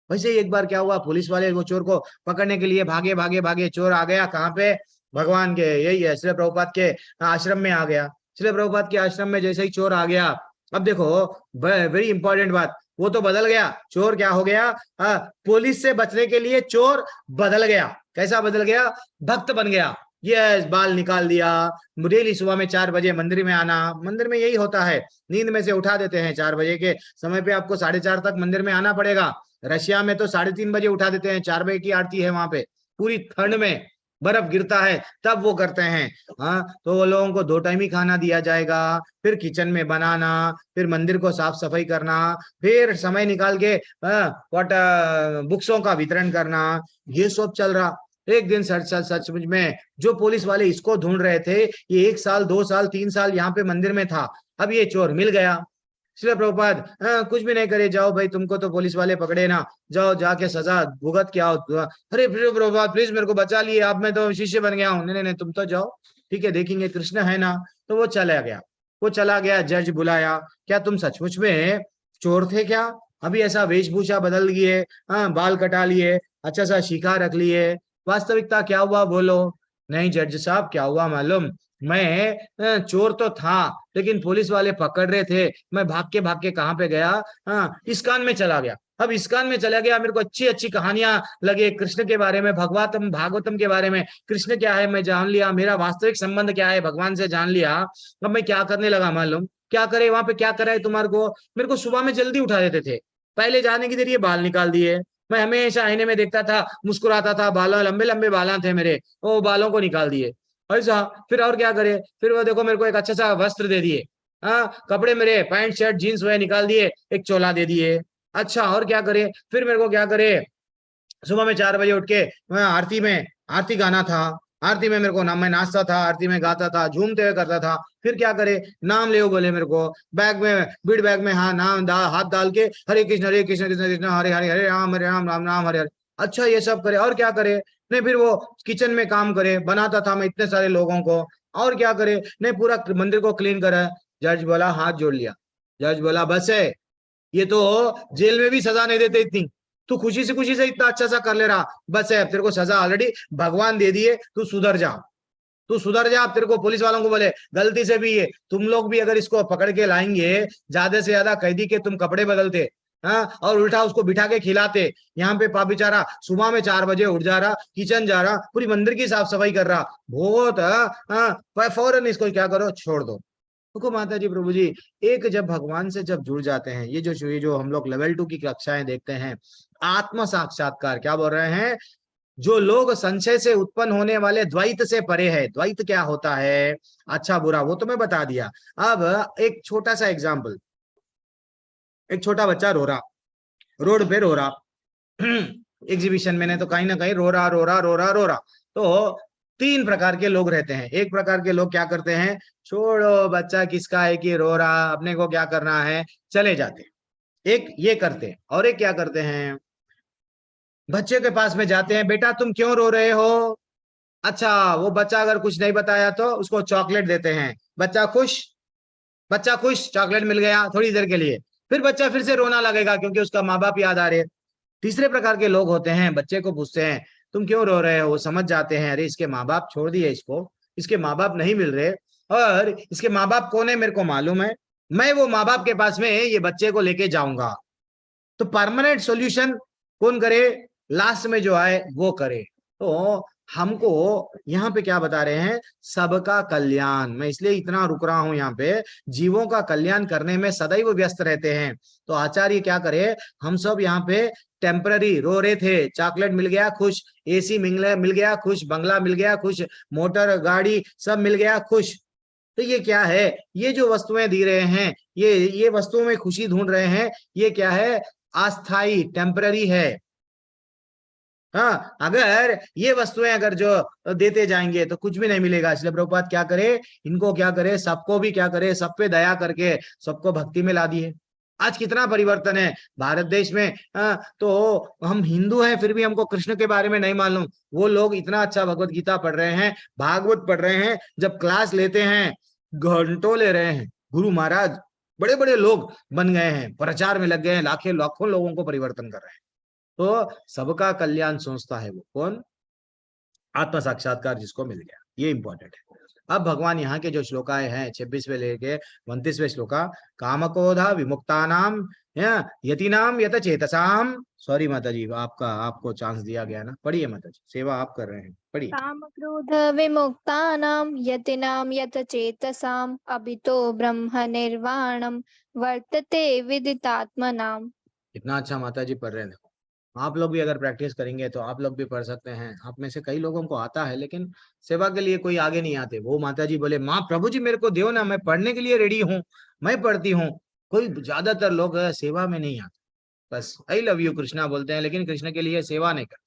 वैसे ही एक बार क्या हुआ, पुलिस वाले वो चोर को पकड़ने के लिए भागे भागे भागे, चोर आ गया कहाँ पे, भगवान के यही है श्री प्रभुपाद के आश्रम में आ गया। श्री प्रभुपाद के आश्रम में जैसे ही चोर आ गया, अब देखो वेरी इंपॉर्टेंट बात, वो तो बदल गया, चोर क्या हो गया, पुलिस से बचने के लिए चोर बदल गया। कैसा बदल गया, भक्त बन गया। ये बाल निकाल दिया, डेली सुबह में 4 बजे मंदिर में आना, मंदिर में यही होता है, नींद में से उठा देते हैं 4 बजे के समय पे, आपको 4:30 तक मंदिर में आना पड़ेगा। रशिया में तो 3:30 बजे उठा देते हैं, 4 बजे की आरती है वहां पे, पूरी ठंड में बर्फ गिरता है तब वो करते हैं। हाँ, तो वो लोगों को 2 टाइम ही खाना दिया जाएगा, फिर किचन में बनाना, फिर मंदिर को साफ सफाई करना, फिर समय निकाल के बुक्सों का वितरण करना, ये सब चल रहा। एक दिन सचमुच में जो पुलिस वाले इसको ढूंढ रहे थे, ये 1 साल 2 साल 3 साल यहाँ पे मंदिर में था, अब ये चोर मिल गया। श्री प्रभुपाद कुछ भी नहीं करे, जाओ भाई, तुमको तो पुलिस वाले पकड़े ना, जाओ जाके सजा भुगत के आओ। अरे प्रभुपाद प्लीज मेरे को बचा लिए आप, मैं तो शिष्य बन गया हूँ। नहीं नहीं तुम तो जाओ, ठीक है देखेंगे, कृष्ण है ना। तो वो चला गया, वो चला गया, जज बुलाया, क्या तुम सचमुच में चोर थे क्या, अभी ऐसा वेशभूषा बदल लिए, बाल कटा लिए, अच्छा सा शिखा रख लिए, वास्तविकता क्या हुआ बोलो। नहीं जज साहब, क्या हुआ मालूम, मैं चोर तो था, लेकिन पुलिस वाले पकड़ रहे थे, मैं भाग के कहाँ पे गया, इस्कॉन में चला गया। अब इस्कॉन में चला गया, मेरे को अच्छी अच्छी कहानियां लगे कृष्ण के बारे में, भागवतम के बारे में, कृष्ण क्या है मैं जान लिया, मेरा वास्तविक संबंध क्या है भगवान से जान लिया। अब मैं क्या करने लगा मालूम, क्या करे वहां पे, क्या करा है तुम्हारे को, मेरे को सुबह में जल्दी उठा देते थे, पहले जाने की देर ये बाल निकाल दिए, मैं हमेशा आईने में देखता था, मुस्कुराता था, बालों लंबे लंबे बाल थे मेरे, वो बालों को निकाल दिए। ऐसा फिर और क्या करे, फिर वो देखो मेरे को एक अच्छा सा वस्त्र दे दिए, कपड़े मेरे पैंट शर्ट जीन्स वह निकाल दिए, एक चोला दे दिए। अच्छा और क्या करे, फिर मेरे को क्या करे, सुबह में 4 बजे उठ के मैं आरती गाना था, आरती में मेरे को मैं नाचता था, आरती में गाता था, झूमते हुए करता था। फिर क्या करे, नाम ले बोले मेरे को, बैग में बीड़ बैग में हाथ डाल के हरे कृष्ण कृष्ण कृष्ण हरे हरे हरे राम राम राम हरे हरे। अच्छा ये सब करे, और क्या करे, नहीं फिर वो किचन में काम करे, बनाता था मैं इतने सारे लोगों को, और क्या करे, नहीं पूरा मंदिर को क्लीन करे। जज बोला, हाथ जोड़ लिया, जज बोला बस है, ये तो जेल में भी सजा नहीं देते इतनी, तू खुशी से इतना अच्छा सा कर ले रहा, बस है, अब तेरे को सजा ऑलरेडी भगवान दे दिए, तू सुधर जा, तू सुधर जा। अब तेरे को पुलिस वालों को बोले, गलती से भी ये तुम लोग भी अगर इसको पकड़ के लाएंगे, ज्यादा से ज्यादा कैदी के तुम कपड़े बदलते, हाँ, और उल्टा उसको बिठा के खिलाते, यहाँ पे पा बेचारा सुबह में 4 बजे उठ जा रहा, किचन जा रहा, पूरी मंदिर की साफ सफाई कर रहा, बहुत फौरन इसको क्या करो, छोड़ दो। देखो माता जी प्रभु जी, एक जब भगवान से जब जुड़ जाते हैं, ये जो हम लोग लेवल 2 की कक्षाएं देखते हैं, आत्म साक्षात्कार क्या बोल रहे हैं, जो लोग संशय से उत्पन्न होने वाले द्वैत से परे है। द्वैत क्या होता है, अच्छा बुरा, वो तो मैं बता दिया। अब एक छोटा सा एग्जाम्पल, एक छोटा बच्चा रो रहा, रोड पे रो रहा एग्जीबिशन में, तो कहीं ना कहीं रो रहा। तो 3 प्रकार के लोग रहते हैं। एक प्रकार के लोग क्या करते हैं, छोड़ो बच्चा किसका है कि रो रहा, अपने को क्या करना है, चले जाते हैं, एक ये करते हैं। और एक क्या करते हैं, बच्चे के पास में जाते हैं, बेटा तुम क्यों रो रहे हो? अच्छा, वो बच्चा अगर कुछ नहीं बताया तो उसको चॉकलेट देते हैं, बच्चा खुश, चॉकलेट मिल गया थोड़ी देर के लिए, फिर बच्चा फिर से रोना लगेगा क्योंकि उसका माँ बाप याद आ रहे हैं। तीसरे प्रकार के लोग होते हैं, बच्चे को पूछते हैं तुम क्यों रो रहे हो, वो समझ जाते हैं अरे इसके माँ बाप छोड़ दिए इसको, इसके माँ बाप नहीं मिल रहे, और इसके माँ बाप कौन है मेरे को मालूम है, मैं वो माँ बाप के पास में ये बच्चे को लेके जाऊंगा। तो परमानेंट सॉल्यूशन कौन करे? लास्ट में जो आए वो करे। तो हमको यहाँ पे क्या बता रहे हैं? सबका कल्याण। मैं इसलिए इतना रुक रहा हूं यहाँ पे, जीवों का कल्याण करने में सदैव व्यस्त रहते हैं। तो आचार्य क्या करे, हम सब यहाँ पे टेम्पररी रो रहे थे, चॉकलेट मिल गया खुश, एसी मिल गया खुश, बंगला मिल गया खुश, मोटर गाड़ी सब मिल गया खुश। तो ये क्या है? ये जो वस्तुएं दे रहे हैं, ये वस्तुओं में खुशी ढूंढ रहे हैं, ये क्या है? अस्थाई, टेम्पररी है। हाँ, अगर ये वस्तुएं अगर जो देते जाएंगे तो कुछ भी नहीं मिलेगा। इसलिए प्रभुपाद क्या करे, इनको क्या करे, सबको भी क्या करे, सब पे दया करके सबको भक्ति में ला दिए। आज कितना परिवर्तन है भारत देश में। तो हम हिंदू हैं फिर भी हमको कृष्ण के बारे में नहीं मालूम। वो लोग इतना अच्छा भगवत गीता पढ़ रहे हैं, भागवत पढ़ रहे हैं, जब क्लास लेते हैं घंटों ले रहे हैं। गुरु महाराज बड़े बड़े लोग बन गए हैं, प्रचार में लग गए हैं, लाखों लाखों लोगों को परिवर्तन कर रहे हैं। तो सबका कल्याण सोचता है वो कौन? आत्म साक्षात्कार जिसको मिल गया, ये इंपॉर्टेंट है। अब भगवान यहाँ के जो श्लोकाएं हैं 26वें लेके 29वें श्लोका, कामकोधा विमुक्तानाम यतिनाम यत चेतसाम। सॉरी माता जी, आपको चांस दिया गया ना, पढ़िए माता जी, सेवा आप कर रहे हैं, पढ़िए। काम क्रोध विमुक्तानां यतिनां यत चेतसाम् अभितो ब्रह्म निर्वाणं वर्तते विदितात्मनाम्। इतना अच्छा माता जी पढ़ रहे हैं। आप लोग भी अगर प्रैक्टिस करेंगे तो आप लोग भी पढ़ सकते हैं। आप में से कई लोगों को आता है लेकिन सेवा के लिए कोई आगे नहीं आते। वो माता जी बोले माँ प्रभु जी मेरे को दो ना, मैं पढ़ने के लिए रेडी हूँ, मैं पढ़ती हूँ। कोई ज्यादातर लोग सेवा में नहीं आते, बस आई लव यू कृष्णा बोलते हैं लेकिन कृष्ण के लिए सेवा नहीं करते।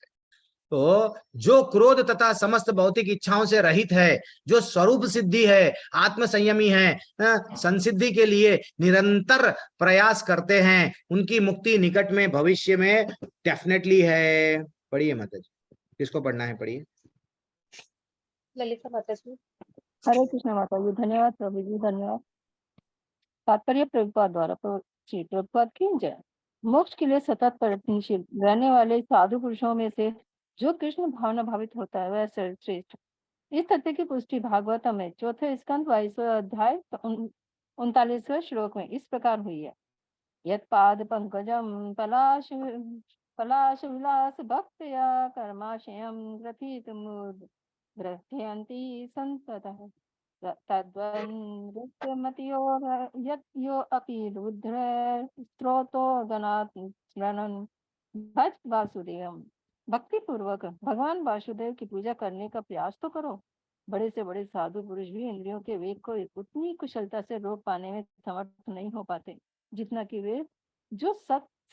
तो जो क्रोध तथा समस्त भौतिक इच्छाओं से रहित है, जो स्वरूप सिद्धि है, आत्म संयमी है, संसिद्धि के लिए निरंतर प्रयास करते हैं, उनकी मुक्ति निकट में भविष्य में डेफिनेटली है। पढ़िए माता जी, किसको पढ़ना है पढ़िए। ललिता माता जी। हरे कृष्ण माता जी। धन्यवाद प्रभु जी, धन्यवाद। तात्पर्य प्रभुपाद द्वारा श्री प्रभुपाद की जय। मोक्ष के लिए सतत प्रयत्नशील रहने वाले साधु पुरुषों में से जो कृष्ण भावना भावित होता है वह सर्वश्रेष्ठ। इस तथ्य की पुष्टि भागवतम में चौथे स्कंद 22वें अध्याय 39वें श्लोक में इस प्रकार हुई है। यत्पाद पंकजम पलाश विलास भक्तया कर्माशयम ग्रथित मूर्ध ग्रथयन्ति संततः तद्वन्मतियो यो अपि रुद्र स्त्रोतो गणात् स्मरणन् भज वासुदेवम। भक्ति पूर्वक भगवान वासुदेव की पूजा करने का प्रयास तो करो। बड़े से बड़े साधु पुरुष भी इंद्रियों के वेग को उतनी कुशलता से रोक पाने में समर्थ नहीं हो पाते जितना कि वे जो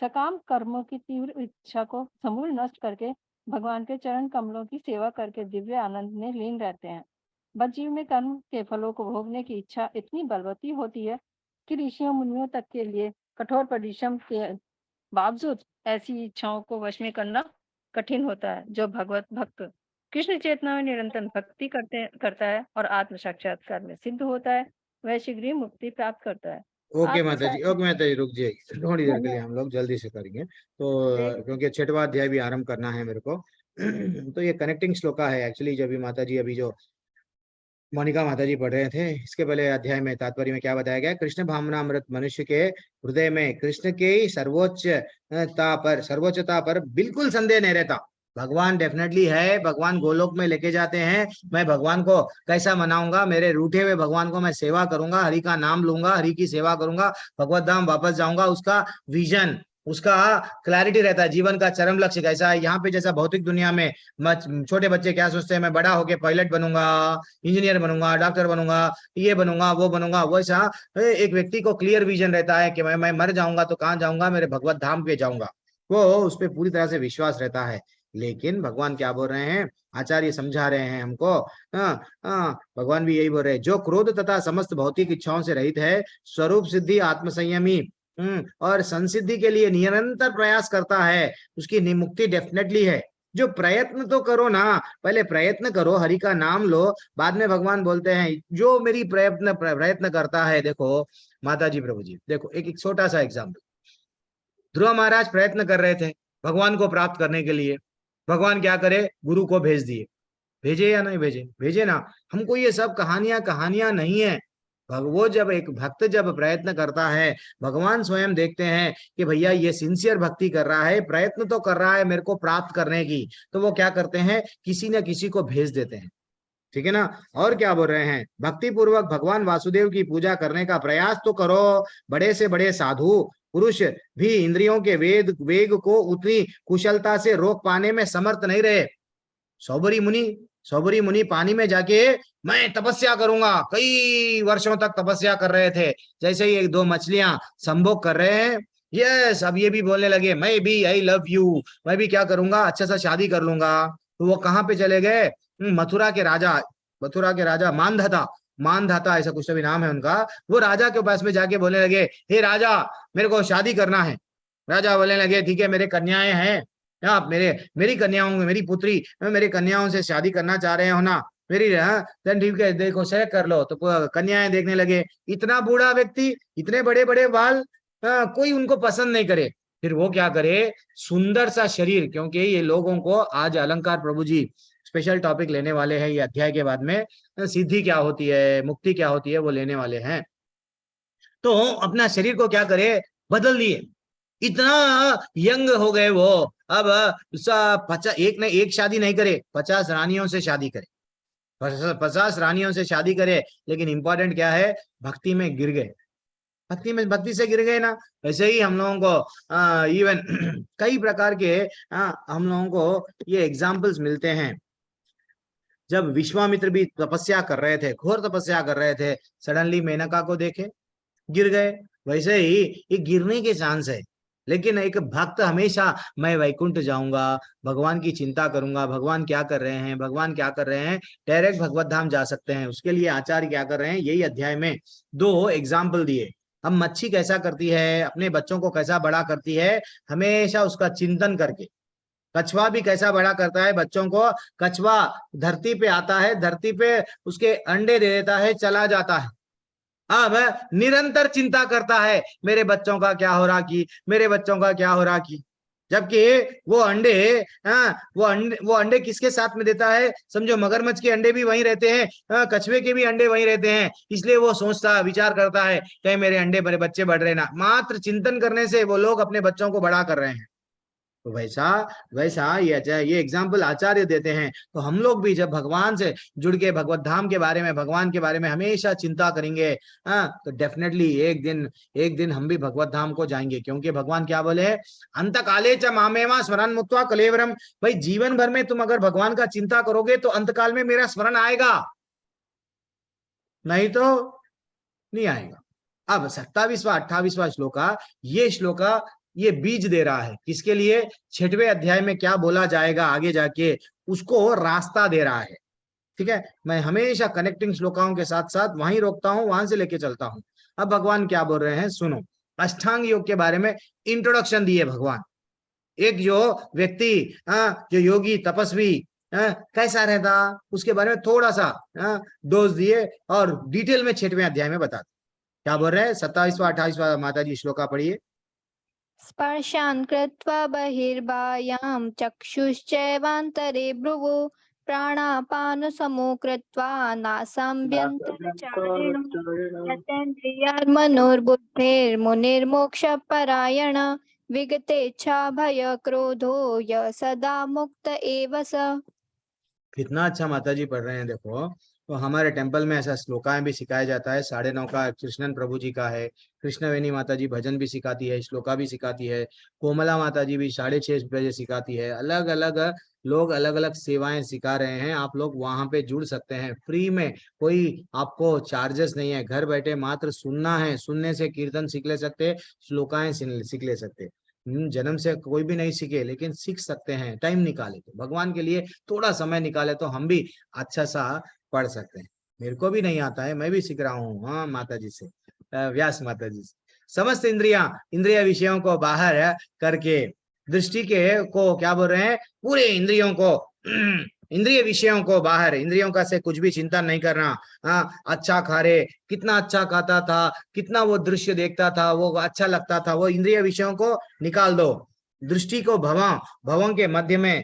सकाम कर्मों की तीव्र इच्छा को समूल नष्ट करके भगवान के चरण कमलों की सेवा करके दिव्य आनंद में लीन रहते हैं। बदजीव में कर्म के फलों को भोगने की इच्छा इतनी बलवती होती है कि ऋषियों मुनियों तक के लिए कठोर परिश्रम के बावजूद ऐसी इच्छाओं को वश में करना कठिन होता है। जो भगवत भक्त कृष्ण चेतना में निरंतर भक्ति करता है और आत्म साक्षात्कार में सिद्ध होता है, वह शीघ्र ही मुक्ति प्राप्त करता है। ओके माता जी, रुक जाइए थोड़ी देर के लिए, हम लोग जल्दी से करेंगे तो, क्योंकि 6वां अध्याय भी आरंभ करना है मेरे को। तो ये कनेक्टिंग श्लोका है एक्चुअली, जब भी माता जी अभी जो मोनिका माता जी पढ़ रहे थे, इसके पहले अध्याय में तात्पर्य में क्या बताया गया? कृष्ण भावनामृत मनुष्य के हृदय में कृष्ण के सर्वोच्चता पर बिल्कुल संदेह नहीं रहता। भगवान डेफिनेटली है, भगवान गोलोक में लेके जाते हैं। मैं भगवान को कैसा मनाऊंगा? मेरे रूठे हुए भगवान को मैं सेवा करूंगा, हरि का नाम लूंगा, हरि की सेवा करूंगा, भगवत धाम वापस जाऊंगा। उसका विजन, उसका क्लैरिटी रहता है, जीवन का चरम लक्ष्य कैसा है। यहाँ पे जैसा भौतिक दुनिया में छोटे बच्चे क्या सोचते हैं, मैं बड़ा होके पायलट बनूंगा, इंजीनियर बनूंगा, डॉक्टर बनूंगा, ये बनूंगा, वो बनूंगा। वैसा एक व्यक्ति को क्लियर विजन रहता है कि मैं मर जाऊंगा तो कहाँ जाऊंगा? मेरे भगवत धाम पे जाऊंगा। वो उस पर पूरी तरह से विश्वास रहता है। लेकिन भगवान क्या बोल रहे हैं? आचार्य समझा रहे हैं हमको। भगवान भी यही बोल रहे हैं, जो क्रोध तथा समस्त भौतिक इच्छाओं से रहित है, स्वरूप सिद्धि, आत्म संयमी, और संसिद्धि के लिए निरंतर प्रयास करता है, उसकी मुक्ति डेफिनेटली है। जो प्रयत्न तो करो ना, पहले प्रयत्न करो, हरि का नाम लो, बाद में भगवान बोलते हैं जो मेरी प्रयत्न करता है। देखो माता जी, प्रभु जी, देखो एक छोटा सा एग्जाम्पल। ध्रुव महाराज प्रयत्न कर रहे थे भगवान को प्राप्त करने के लिए। भगवान क्या करे, गुरु को भेज दिए। भेजे या नहीं भेजे? भेजे ना। हमको ये सब कहानियां नहीं है। वो जब एक भक्त जब प्रयत्न करता है, भगवान स्वयं देखते हैं कि भैया ये सिंसियर भक्ति कर रहा है, प्रयत्न तो कर रहा है मेरे को प्राप्त करने की, तो वो क्या करते हैं, किसी न किसी को भेज देते हैं। ठीक है ना। और क्या बोल रहे हैं, भक्ति पूर्वक भगवान वासुदेव की पूजा करने का प्रयास तो करो। बड़े से बड़े साधु पुरुष भी इंद्रियों के वेग को उतनी कुशलता से रोक पाने में समर्थ नहीं रहे। सौबरी मुनि पानी में जाके मैं तपस्या करूंगा, कई वर्षों तक तपस्या कर रहे थे। जैसे ही एक दो मछलियां संभोग कर रहे हैं, यस, अब ये भी बोलने लगे मैं भी आई लव यू, मैं भी क्या करूंगा, अच्छा सा शादी कर लूंगा। तो वो कहाँ पे चले गए, मथुरा के राजा मानधाता ऐसा कुछ तो भी नाम है उनका। वो राजा के पास में जाके बोलने लगे, हे राजा मेरे को शादी करना है। राजा बोलने लगे ठीक है, मेरे कन्याएं हैं, आप मेरी कन्याओं, मेरी पुत्री, मेरी कन्याओं से शादी करना चाह रहे हो ना, मेरी, ठीक है, देखो सेलेक्ट कर लो। तो कन्याएं देखने लगे, इतना बूढ़ा व्यक्ति, इतने बड़े बड़े बाल, कोई उनको पसंद नहीं करे। फिर वो क्या करे, सुंदर सा शरीर, क्योंकि ये लोगों को आज अलंकार प्रभु जी स्पेशल टॉपिक लेने वाले हैं ये अध्याय के बाद में, सिद्धि क्या होती है, मुक्ति क्या होती है, वो लेने वाले हैं। तो अपना शरीर को क्या करे, बदल दिए। इतना यंग हो गए वो। अब एक शादी नहीं करे, 50 रानियों से शादी करे, 50 रानियों से शादी करे। लेकिन इंपॉर्टेंट क्या है, भक्ति में गिर गए, भक्ति से गिर गए ना। वैसे ही हम लोगों को इवन कई प्रकार के हम लोगों को ये एग्जाम्पल्स मिलते हैं। जब विश्वामित्र भी तपस्या कर रहे थे, घोर तपस्या कर रहे थे, सडनली मेनका को देखे, गिर गए। वैसे ही ये गिरने के चांस है। लेकिन एक भक्त हमेशा मैं वैकुंठ जाऊंगा, भगवान की चिंता करूंगा, भगवान क्या कर रहे हैं, भगवान क्या कर रहे हैं, डायरेक्ट भगवत धाम जा सकते हैं। उसके लिए आचार्य क्या कर रहे हैं, यही अध्याय में 2 एग्जाम्पल दिए। हम मच्छी कैसा करती है, अपने बच्चों को कैसा बड़ा करती है, हमेशा उसका चिंतन करके। कछुआ भी कैसा बड़ा करता है बच्चों को, कछुआ धरती पे आता है, धरती पे उसके अंडे दे देता है, चला जाता है। अब निरंतर चिंता करता है मेरे बच्चों का क्या हो रहा की, मेरे बच्चों का क्या हो रहा की। जबकि वो अंडे किसके साथ में देता है, समझो मगरमच्छ के अंडे भी वहीं रहते हैं, कछुए के भी अंडे वहीं रहते हैं। इसलिए वो सोचता, विचार करता है कि मेरे अंडे, मेरे बच्चे बढ़ रहे ना। मात्र चिंतन करने से वो लोग अपने बच्चों को बड़ा कर रहे हैं। तो वैसा ये एग्जाम्पल आचार्य देते हैं। तो हम लोग भी जब भगवान से जुड़ के भगवत धाम के बारे में, भगवान के बारे में हमेशा चिंता करेंगे, तो डेफिनेटली एक दिन हम भी भगवत धाम को जाएंगे। क्योंकि भगवान क्या बोले, अंत काले च मामेवा स्मरण मुक्त्वा कलेवरम। भाई जीवन भर में तुम अगर भगवान का चिंता करोगे तो अंतकाल में मेरा स्मरण आएगा, नहीं तो नहीं आएगा। अब 27वां 28वां श्लोका, ये श्लोका ये बीज दे रहा है किसके लिए, 6वें अध्याय में क्या बोला जाएगा आगे जाके, उसको रास्ता दे रहा है। ठीक है, मैं हमेशा कनेक्टिंग श्लोकाओं के साथ साथ वहीं रोकता हूं, वहां से लेके चलता हूं। अब भगवान क्या बोल रहे हैं सुनो। अष्टांग योग के बारे में इंट्रोडक्शन दिए भगवान। एक जो व्यक्ति जो योगी तपस्वी कैसा रहता, उसके बारे में थोड़ा सा डोज दिए और डिटेल में 6वें अध्याय में बता। क्या बोल रहे हैं, 27वां 28वां माता जी श्लोका पढ़िए। स्पर्शान् कृत्वा बहिर्बाह्यां चक्षुश्चैवान्तरे भ्रुवो प्राणापानसमो कृत्वा नासाभ्यन्तरचारिणो यतेन्द्रियर्मनोर्बुद्धिर्मुनिर्मोक्षपरायण विगतेच्छा भय क्रोधो य सदा मुक्त एव स। कितना अच्छा माता जी पढ़ रहे हैं। देखो, तो हमारे टेम्पल में ऐसा श्लोकाएं भी सिखाया जाता है। 9:30 का कृष्णन प्रभु जी का है, कृष्णवेणी माता जी भजन भी सिखाती है, श्लोका भी सिखाती है, कोमला माता जी भी 6:30 बजे सिखाती है। अलग अलग लोग अलग अलग सेवाएं सिखा रहे हैं। आप लोग वहां पे जुड़ सकते हैं फ्री में, कोई आपको चार्जेस नहीं है। घर बैठे मात्र सुनना है, सुनने से कीर्तन सीख ले सकते, श्लोकाएं सीख ले सकते। जन्म से कोई भी नहीं सीखे, लेकिन सीख सकते हैं टाइम निकाले तो, भगवान के लिए थोड़ा समय निकाले तो हम भी अच्छा सा पढ़ सकते हैं। मेरे को भी नहीं आता है, मैं भी सीख रहा हूँ, हाँ माता जी से, व्यास माता जी से। समस्त इंद्रिय विषयों को बाहर करके दृष्टि के को क्या बोल रहे हैं, पूरे इंद्रियों को इंद्रिय विषयों को बाहर, इंद्रियों का से कुछ भी चिंता नहीं करना। हाँ, अच्छा खा रहे, कितना अच्छा खाता था, कितना वो दृश्य देखता था, वो अच्छा लगता था, वो इंद्रिय विषयों को निकाल दो। दृष्टि को भवों के मध्य में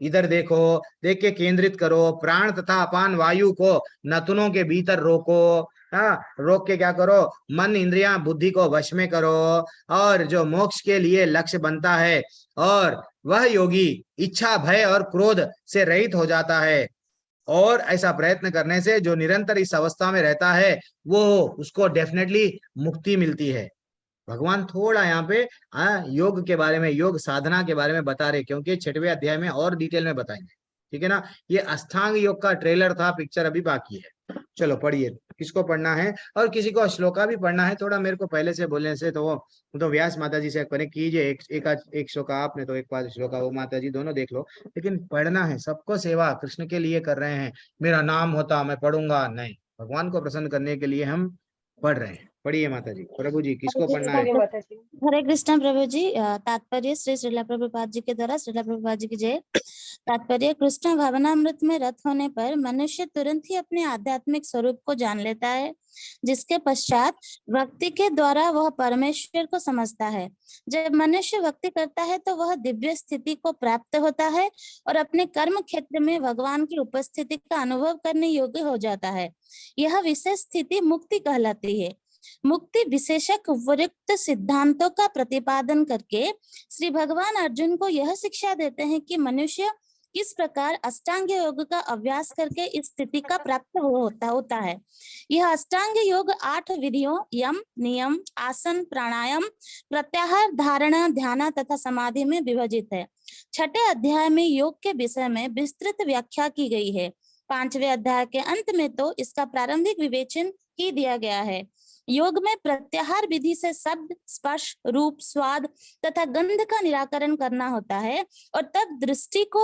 इधर देखो, देख के केंद्रित करो। प्राण तथा अपान वायु को नथुनों के भीतर रोको। रोक के क्या करो, मन इंद्रियां बुद्धि को वश में करो, और जो मोक्ष के लिए लक्ष्य बनता है, और वह योगी इच्छा, भय और क्रोध से रहित हो जाता है। और ऐसा प्रयत्न करने से जो निरंतर इस अवस्था में रहता है, वो उसको डेफिनेटली मुक्ति मिलती है। भगवान थोड़ा यहाँ पे योग के बारे में, योग साधना के बारे में बता रहे, क्योंकि 6वें अध्याय में और डिटेल में बताएंगे। ठीक है ना। ये अष्टांग योग का ट्रेलर था, पिक्चर अभी बाकी है। चलो पढ़िए, किसको पढ़ना है और किसी को श्लोका भी पढ़ना है। थोड़ा मेरे को पहले से बोलने से तो व्यास माता जी से कनेक्ट कीजिए। एक श्लोका आपने तो एक बार श्लोका वो माता जी, दोनों देख लो, लेकिन पढ़ना है सबको। सेवा कृष्ण के लिए कर रहे हैं। मेरा नाम होता मैं पढ़ूंगा नहीं, भगवान को प्रसन्न करने के लिए हम पढ़ रहे हैं। पढ़िए माता जी। प्रभु जी, किसको पढ़ना है? माता जी। हरे कृष्ण प्रभु जी। तात्पर्य श्री श्रीला प्रभुपाद जी के द्वारा, श्रीला प्रभुपाद जी की जय। तात्पर्य, कृष्ण भावनामृत में रत होने पर मनुष्य तुरंत ही अपने आध्यात्मिक स्वरूप को जान लेता है, जिसके पश्चात भक्ति के द्वारा वह परमेश्वर को समझता है। जब मनुष्य भक्ति करता है तो वह दिव्य स्थिति को प्राप्त होता है और अपने कर्म क्षेत्र में भगवान की उपस्थिति का अनुभव करने योग्य हो जाता है। यह विशेष स्थिति मुक्ति कहलाती है। मुक्ति विशेषक उपयुक्त सिद्धांतों का प्रतिपादन करके श्री भगवान अर्जुन को यह शिक्षा देते हैं कि मनुष्य किस प्रकार अष्टांग योग का अभ्यास करके इस स्थिति का प्राप्त होता है। यह अष्टांग योग 8 विधियों यम, नियम, आसन, प्राणायाम, प्रत्याहार, धारणा, ध्यान तथा समाधि में विभाजित है। 6ठे अध्याय में योग के विषय में विस्तृत व्याख्या की गई है। 5वें अध्याय के अंत में तो इसका प्रारंभिक विवेचन ही दिया गया है। योग में प्रत्याहार विधि से शब्द, स्पर्श, रूप, स्वाद तथा गंध का निराकरण करना होता है, और तब दृष्टि को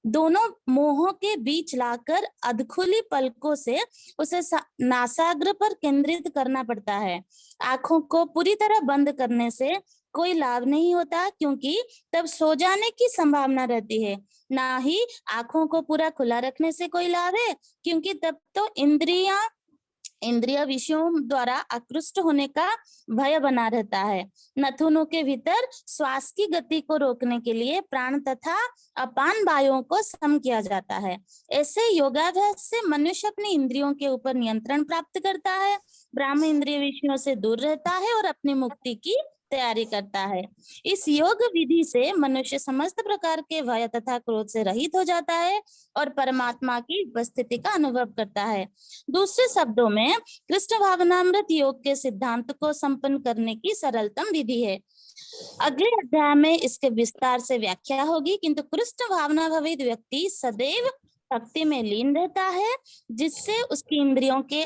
दोनों मोहों के बीच लाकर अधखुली पलकों से उसे नासाग्र पर केंद्रित करना पड़ता है। आंखों को पूरी तरह बंद करने से कोई लाभ नहीं होता, क्योंकि तब सो जाने की संभावना रहती है। ना ही आंखों को पूरा खुला रखने से कोई लाभ है, क्योंकि तब तो इंद्रिय विषयों द्वारा आकृष्ट होने का भय बना रहता है। नथुनों के भीतर श्वास की गति को रोकने के लिए प्राण तथा अपान वायुओं को सम किया जाता है। ऐसे योगाभ्यास से मनुष्य अपनी इंद्रियों के ऊपर नियंत्रण प्राप्त करता है, ब्राह्म इंद्रिय विषयों से दूर रहता है और अपनी मुक्ति की तैयारी करता है। इस योग विधि से मनुष्य समस्त प्रकार के भय तथा क्रोध से रहित हो जाता है और परमात्मा की उपस्थिति का अनुभव करता है। दूसरे शब्दों में, कृष्ण भावनामृत योग के सिद्धांत को संपन्न करने की सरलतम विधि है। अगले अध्याय में इसके विस्तार से व्याख्या होगी, किंतु कृष्ण भावना भावित व्यक्ति सदैव भक्ति में लीन रहता है, जिससे उसकी इंद्रियों के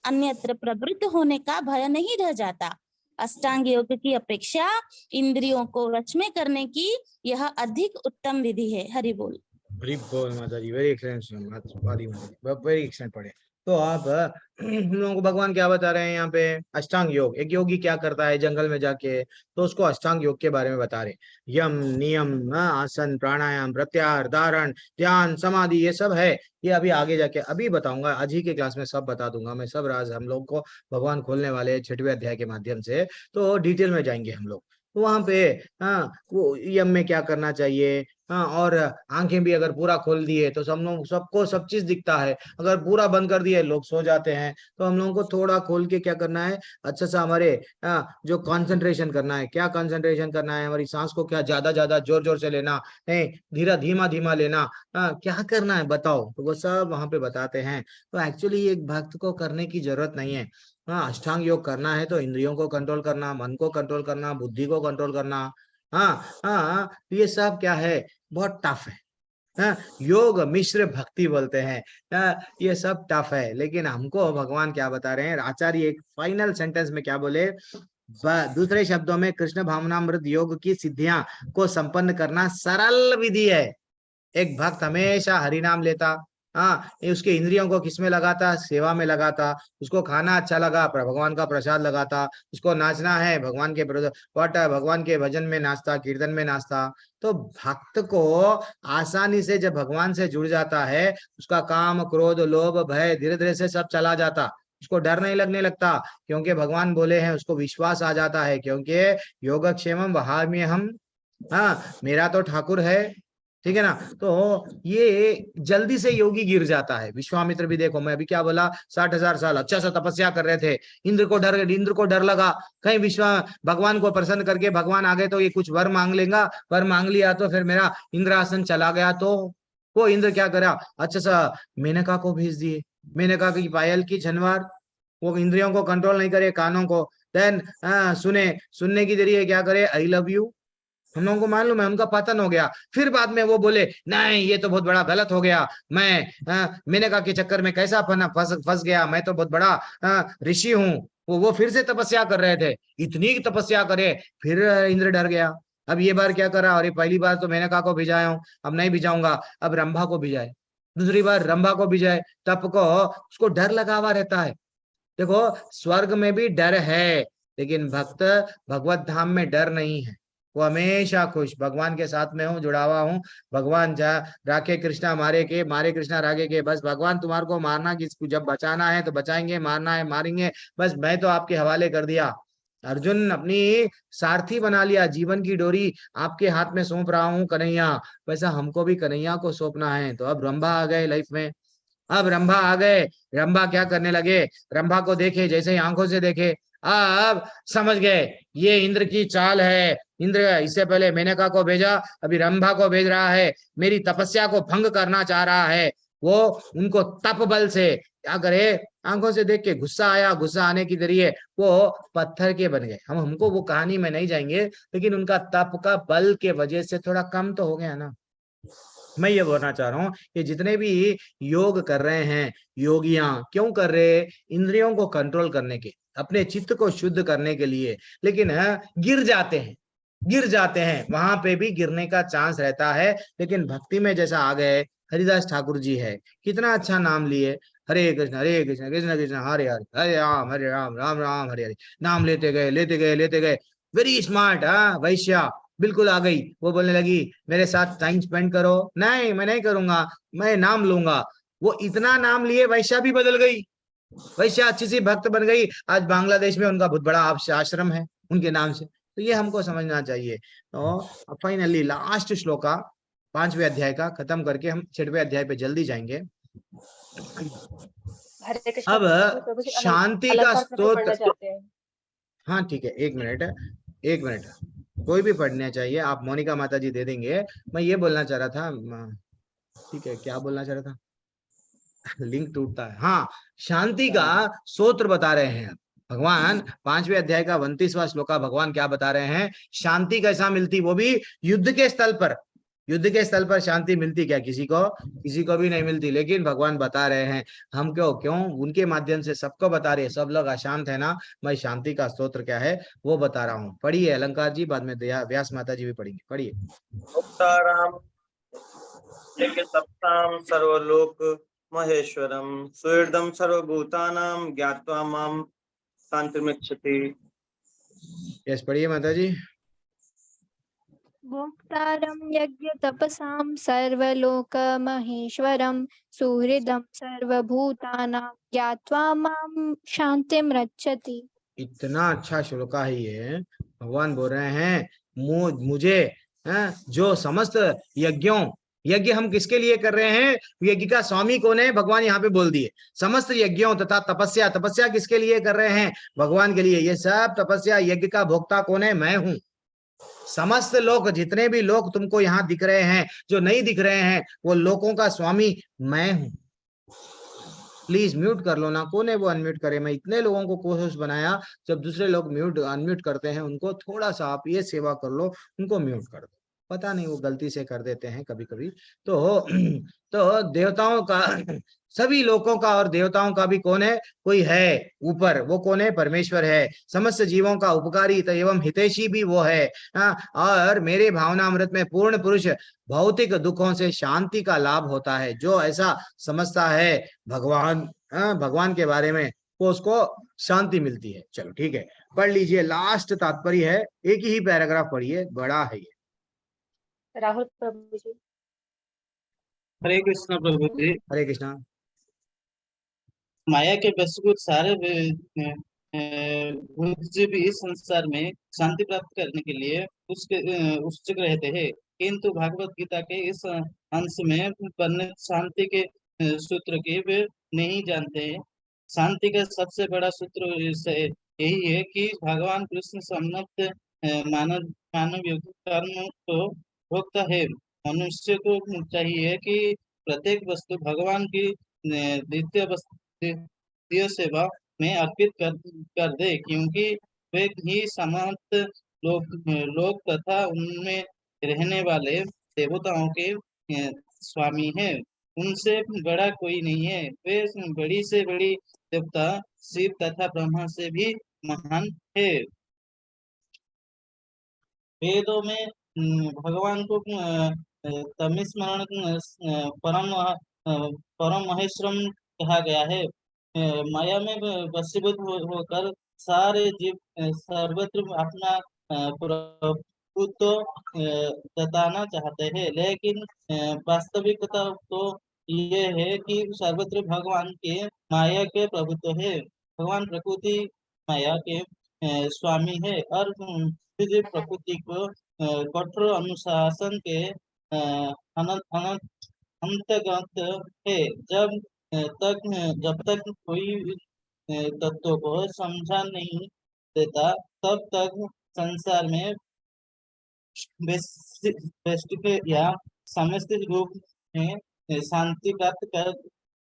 अन्यत्र प्रवृत्त होने का भय नहीं रह जाता। अष्टांग योग की अपेक्षा इंद्रियों को वश में करने की यह अधिक उत्तम विधि है। हरि बोल। हरि बोल माता जी। वेरी एक्सलेंट पढ़े। तो आप हम लोगों को भगवान क्या बता रहे हैं यहाँ पे? अष्टांग योग। एक योगी क्या करता है जंगल में जाके, तो उसको अष्टांग योग के बारे में बता रहे। यम, नियम, आसन, प्राणायाम, प्रत्याहार, धारण, ध्यान, समाधि, ये सब है। ये अभी आगे जाके अभी बताऊंगा, आज ही के क्लास में सब बता दूंगा मैं। सब राज हम लोग को भगवान खोलने वाले हैं 6वें अध्याय के माध्यम से, तो डिटेल में जाएंगे हम लोग। तो वहां पे वो यम में क्या करना चाहिए, और आंखें भी अगर पूरा खोल दिए तो सबको सब चीज दिखता है। अगर पूरा बंद कर दिए लोग सो जाते हैं, तो हम लोगों को थोड़ा खोल के क्या करना है, अच्छा सा हमारे जो कंसंट्रेशन करना है, क्या कंसंट्रेशन करना है, हमारी सांस को क्या ज्यादा ज्यादा जोर जोर से लेना है, धीरा धीमा धीमा लेना, क्या करना है बताओ, तो वो सब वहां पे बताते हैं। तो एक्चुअली एक भक्त को करने की जरूरत नहीं है। अष्टांग योग करना है तो इंद्रियों को कंट्रोल करना, मन को कंट्रोल करना, बुद्धि को कंट्रोल करना। ये सब क्या है, बहुत टफ है। योग मिश्र भक्ति बोलते हैं। ये सब टफ है, लेकिन हमको भगवान क्या बता रहे हैं, आचार्य एक फाइनल सेंटेंस में क्या बोले, दूसरे शब्दों में कृष्ण भावनामृत योग की सिद्धियां को संपन्न करना सरल विधि है। एक भक्त हमेशा हरि नाम लेता, हाँ, ये उसके इंद्रियों को किसमें लगाता? सेवा में लगाता। उसको खाना अच्छा लगा, भगवान का प्रसाद लगाता। उसको नाचना है, भगवान के भगवान के भजन में नाचता, कीर्तन में नाचता। तो भक्त को आसानी से जब भगवान से जुड़ जाता है, उसका काम, क्रोध, लोभ, भय धीरे धीरे से सब चला जाता। उसको डर नहीं लगने लगता, क्योंकि भगवान बोले हैं। उसको विश्वास आ जाता है, क्योंकि योगक्षेमम वहाम्यहम्, हाँ मेरा तो ठाकुर है, ठीक है ना। तो ये जल्दी से योगी गिर जाता है। विश्वामित्र भी देखो, मैं अभी क्या बोला, 60,000 साल अच्छा सा तपस्या कर रहे थे। इंद्र को डर लगा, कहीं भगवान को प्रसन्न करके भगवान आ गए तो ये कुछ वर मांग लेगा, वर मांग लिया तो फिर मेरा इंद्रासन चला गया। तो वो इंद्र क्या करा, अच्छा सा मेनका को भेज दिए। मेनका की पायल की झनवार, वो इंद्रियों को कंट्रोल नहीं करे, कानों को। देन सुनने की जरिए क्या करे, आई लव यू। हम लोगों को मालूम है उनका पतन हो गया। फिर बाद में वो बोले नहीं, ये तो बहुत बड़ा गलत हो गया, मेनका के चक्कर में कैसा फंस गया, मैं तो बहुत बड़ा ऋषि हूँ। वो फिर से तपस्या कर रहे थे, इतनी तपस्या करे, फिर इंद्र डर गया। अब ये बार क्या करा, अरे पहली बार तो मेनका को भिजाया हूँ, अब नहीं भिजाऊंगा, अब रंभा को भिजाए। दूसरी बार रंभा को भिजाए, तप को उसको डर लगा हुआ रहता है। देखो, स्वर्ग में भी डर है, लेकिन भक्त भगवत धाम में डर नहीं है। वो हमेशा खुश, भगवान के साथ में हूँ, जुड़ा हुआ हूँ। भगवान जा राखे कृष्णा मारे के, मारे कृष्णा रागे के। बस भगवान तुम्हारे को मारना, किसको जब बचाना है तो बचाएंगे, मारना है मारेंगे, बस मैं तो आपके हवाले कर दिया। अर्जुन अपनी सारथी बना लिया, जीवन की डोरी आपके हाथ में सौंप रहा हूँ कन्हैया। वैसा हमको भी कन्हैया को सौंपना है। तो अब रंभा आ गए लाइफ में, अब रंभा आ गए। रंभा क्या करने लगे, रंभा को देखे, जैसे ही आंखों से देखे, अब समझ गए ये इंद्र की चाल है। इंद्र इससे पहले मेनका को भेजा, अभी रंभा को भेज रहा है, मेरी तपस्या को भंग करना चाह रहा है। वो उनको तप बल से क्या करे, आंखों से देख के गुस्सा आया, गुस्सा आने की जरिए वो पत्थर के बन गए। हमको वो कहानी में नहीं जाएंगे, लेकिन उनका तप का बल के वजह से थोड़ा कम तो हो गया ना। मैं ये बोलना चाह रहा हूँ कि जितने भी योग कर रहे हैं, योगियां क्यों कर रहे हैं, इंद्रियों को कंट्रोल करने के, अपने चित्त को शुद्ध करने के लिए। लेकिन गिर जाते हैं, गिर जाते हैं, वहां पे भी गिरने का चांस रहता है। लेकिन भक्ति में जैसा आ गए, हरिदास ठाकुर जी है, कितना अच्छा नाम लिए, हरे कृष्ण कृष्ण कृष्ण हरे हरे, हरे राम राम राम हरे हरे। नाम लेते गए लेते गए लेते गए। वेरी स्मार्ट, वैश्या बिल्कुल आ गई। वो बोलने लगी मेरे साथ टाइम स्पेंड करो। नहीं, मैं नहीं करूंगा, मैं नाम लूंगा। वो इतना नाम लिए, वैश्या भी बदल गई, वैश्या अच्छी सी भक्त बन गई। आज बांग्लादेश में उनका बहुत बड़ा आश्रम है उनके नाम से। तो ये हमको समझना चाहिए। तो फाइनली लास्ट श्लोका 5वें अध्याय का खत्म करके हम 6वें अध्याय पे जल्दी जाएंगे। हरे कृष्ण अब प्रभु जी, शांति का अलंकार प्रभु पढ़ना स्तोत्र, चाहते हैं। हाँ ठीक है, एक मिनट, एक मिनट, कोई भी पढ़ना चाहिए, आप मोनिका माता जी दे देंगे। मैं ये बोलना चाह रहा था, ठीक है, क्या बोलना चाह रहा था, लिंक टूटता है। हाँ, शांति का सूत्र बता रहे हैं भगवान। 5वें अध्याय का 29वां श्लोका भगवान क्या बता रहे हैं, शांति कैसा मिलती, वो भी युद्ध के स्थल पर। युद्ध के स्थल पर शांति मिलती क्या, किसी को भी नहीं मिलती। लेकिन भगवान बता रहे हैं हम क्यों उनके माध्यम से सबको बता रहे हैं। सब लोग अशांत है ना, मैं शांति का स्तोत्र क्या है वो बता रहा हूँ। पढ़िए अलंकार जी, बाद में व्यास माता जी भी पढ़ेंगे, पढ़िए। सप्ताम सर्वलोक महेश्वरम सुहृदम सर्वभूतानां ज्ञात्वा माम शांतिमिच्छति। यस, पढ़िए माता जी। भोक्तारं यज्ञ तपसां सर्वलोक महेश्वरं सुहृदं सर्वभूतानां ज्ञात्वा मां शांतिं रक्षति। इतना अच्छा श्लोका है ये। भगवान बोल रहे हैं मुझे जो समस्त यज्ञ हम किसके लिए कर रहे हैं, यज्ञ का स्वामी कौन है, भगवान यहाँ पे बोल दिए। समस्त यज्ञों तथा तपस्या किसके लिए कर रहे हैं, भगवान के लिए। ये सब तपस्या यज्ञ का भोक्ता कौन है, मैं हूं। समस्त लोग, जितने भी लोग तुमको यहाँ दिख रहे हैं, जो नहीं दिख रहे हैं, वो लोगों का स्वामी मैं हूं। प्लीज म्यूट कर लो ना, कौन है वो अनम्यूट करे। मैं इतने लोगों को कोशिश बनाया, जब दूसरे लोग अनम्यूट करते हैं उनको थोड़ा सा आप ये सेवा कर लो, उनको म्यूट कर दो। पता नहीं वो गलती से कर देते हैं कभी कभी। तो तो देवताओं का, सभी लोगों का और देवताओं का भी कौन है, कोई है ऊपर, वो कौन है, परमेश्वर है। समस्त जीवों का उपकारी तो एवं हितैषी भी वो है। और मेरे भावनामृत में पूर्ण पुरुष भौतिक दुखों से शांति का लाभ होता है। जो ऐसा समझता है भगवान, भगवान के बारे में, वो उसको शांति मिलती है। चलो ठीक है, पढ़ लीजिए, लास्ट तात्पर्य है, एक ही पैराग्राफ पढ़िए, बड़ा है ये। राहुल प्रभु जी। हरे कृष्ण प्रभु जी। हरे कृष्णा। माया के वशीभूत सारे भूत जीव इस संसार में शांति प्राप्त करने के लिए उत्सुक रहते हैं, किंतु भागवत गीता के इस अंश में वर्णित शांति के सूत्र के वे नहीं जानते हैं। शांति का सबसे बड़ा सूत्र यही है कि भगवान कृष्ण सम्मत मानव मानव युक्त कर्म को भोगता है। मनुष्य को चाहिए कि प्रत्येक वस्तु भगवान की द्वितीय सेवा में अर्पित कर दे, क्योंकि वे ही समस्त लोग तथा उनमें रहने वाले देवताओं के स्वामी हैं। उनसे बड़ा कोई नहीं है। वे बड़ी से बड़ी देवता शिव तथा ब्रह्मा से भी महान है। वेदों में भगवान को तमिस्मरण परम महेश्वरम कहा गया है। माया में वशीभूत होकर सारे जीव सर्वत्र अपना प्रभुत्व जताना चाहते हैं, लेकिन वास्तविकता तो ये है कि सर्वत्र भगवान के माया के प्रभुत्व है। भगवान प्रकृति माया के स्वामी है और प्रकृति को कठोर अनुशासन के अंतर्गत है। जब तक कोई तत्व को समझा नहीं देता, तब तक संसार में वैश्विक या समस्तिक रूप में शांति प्राप्त कर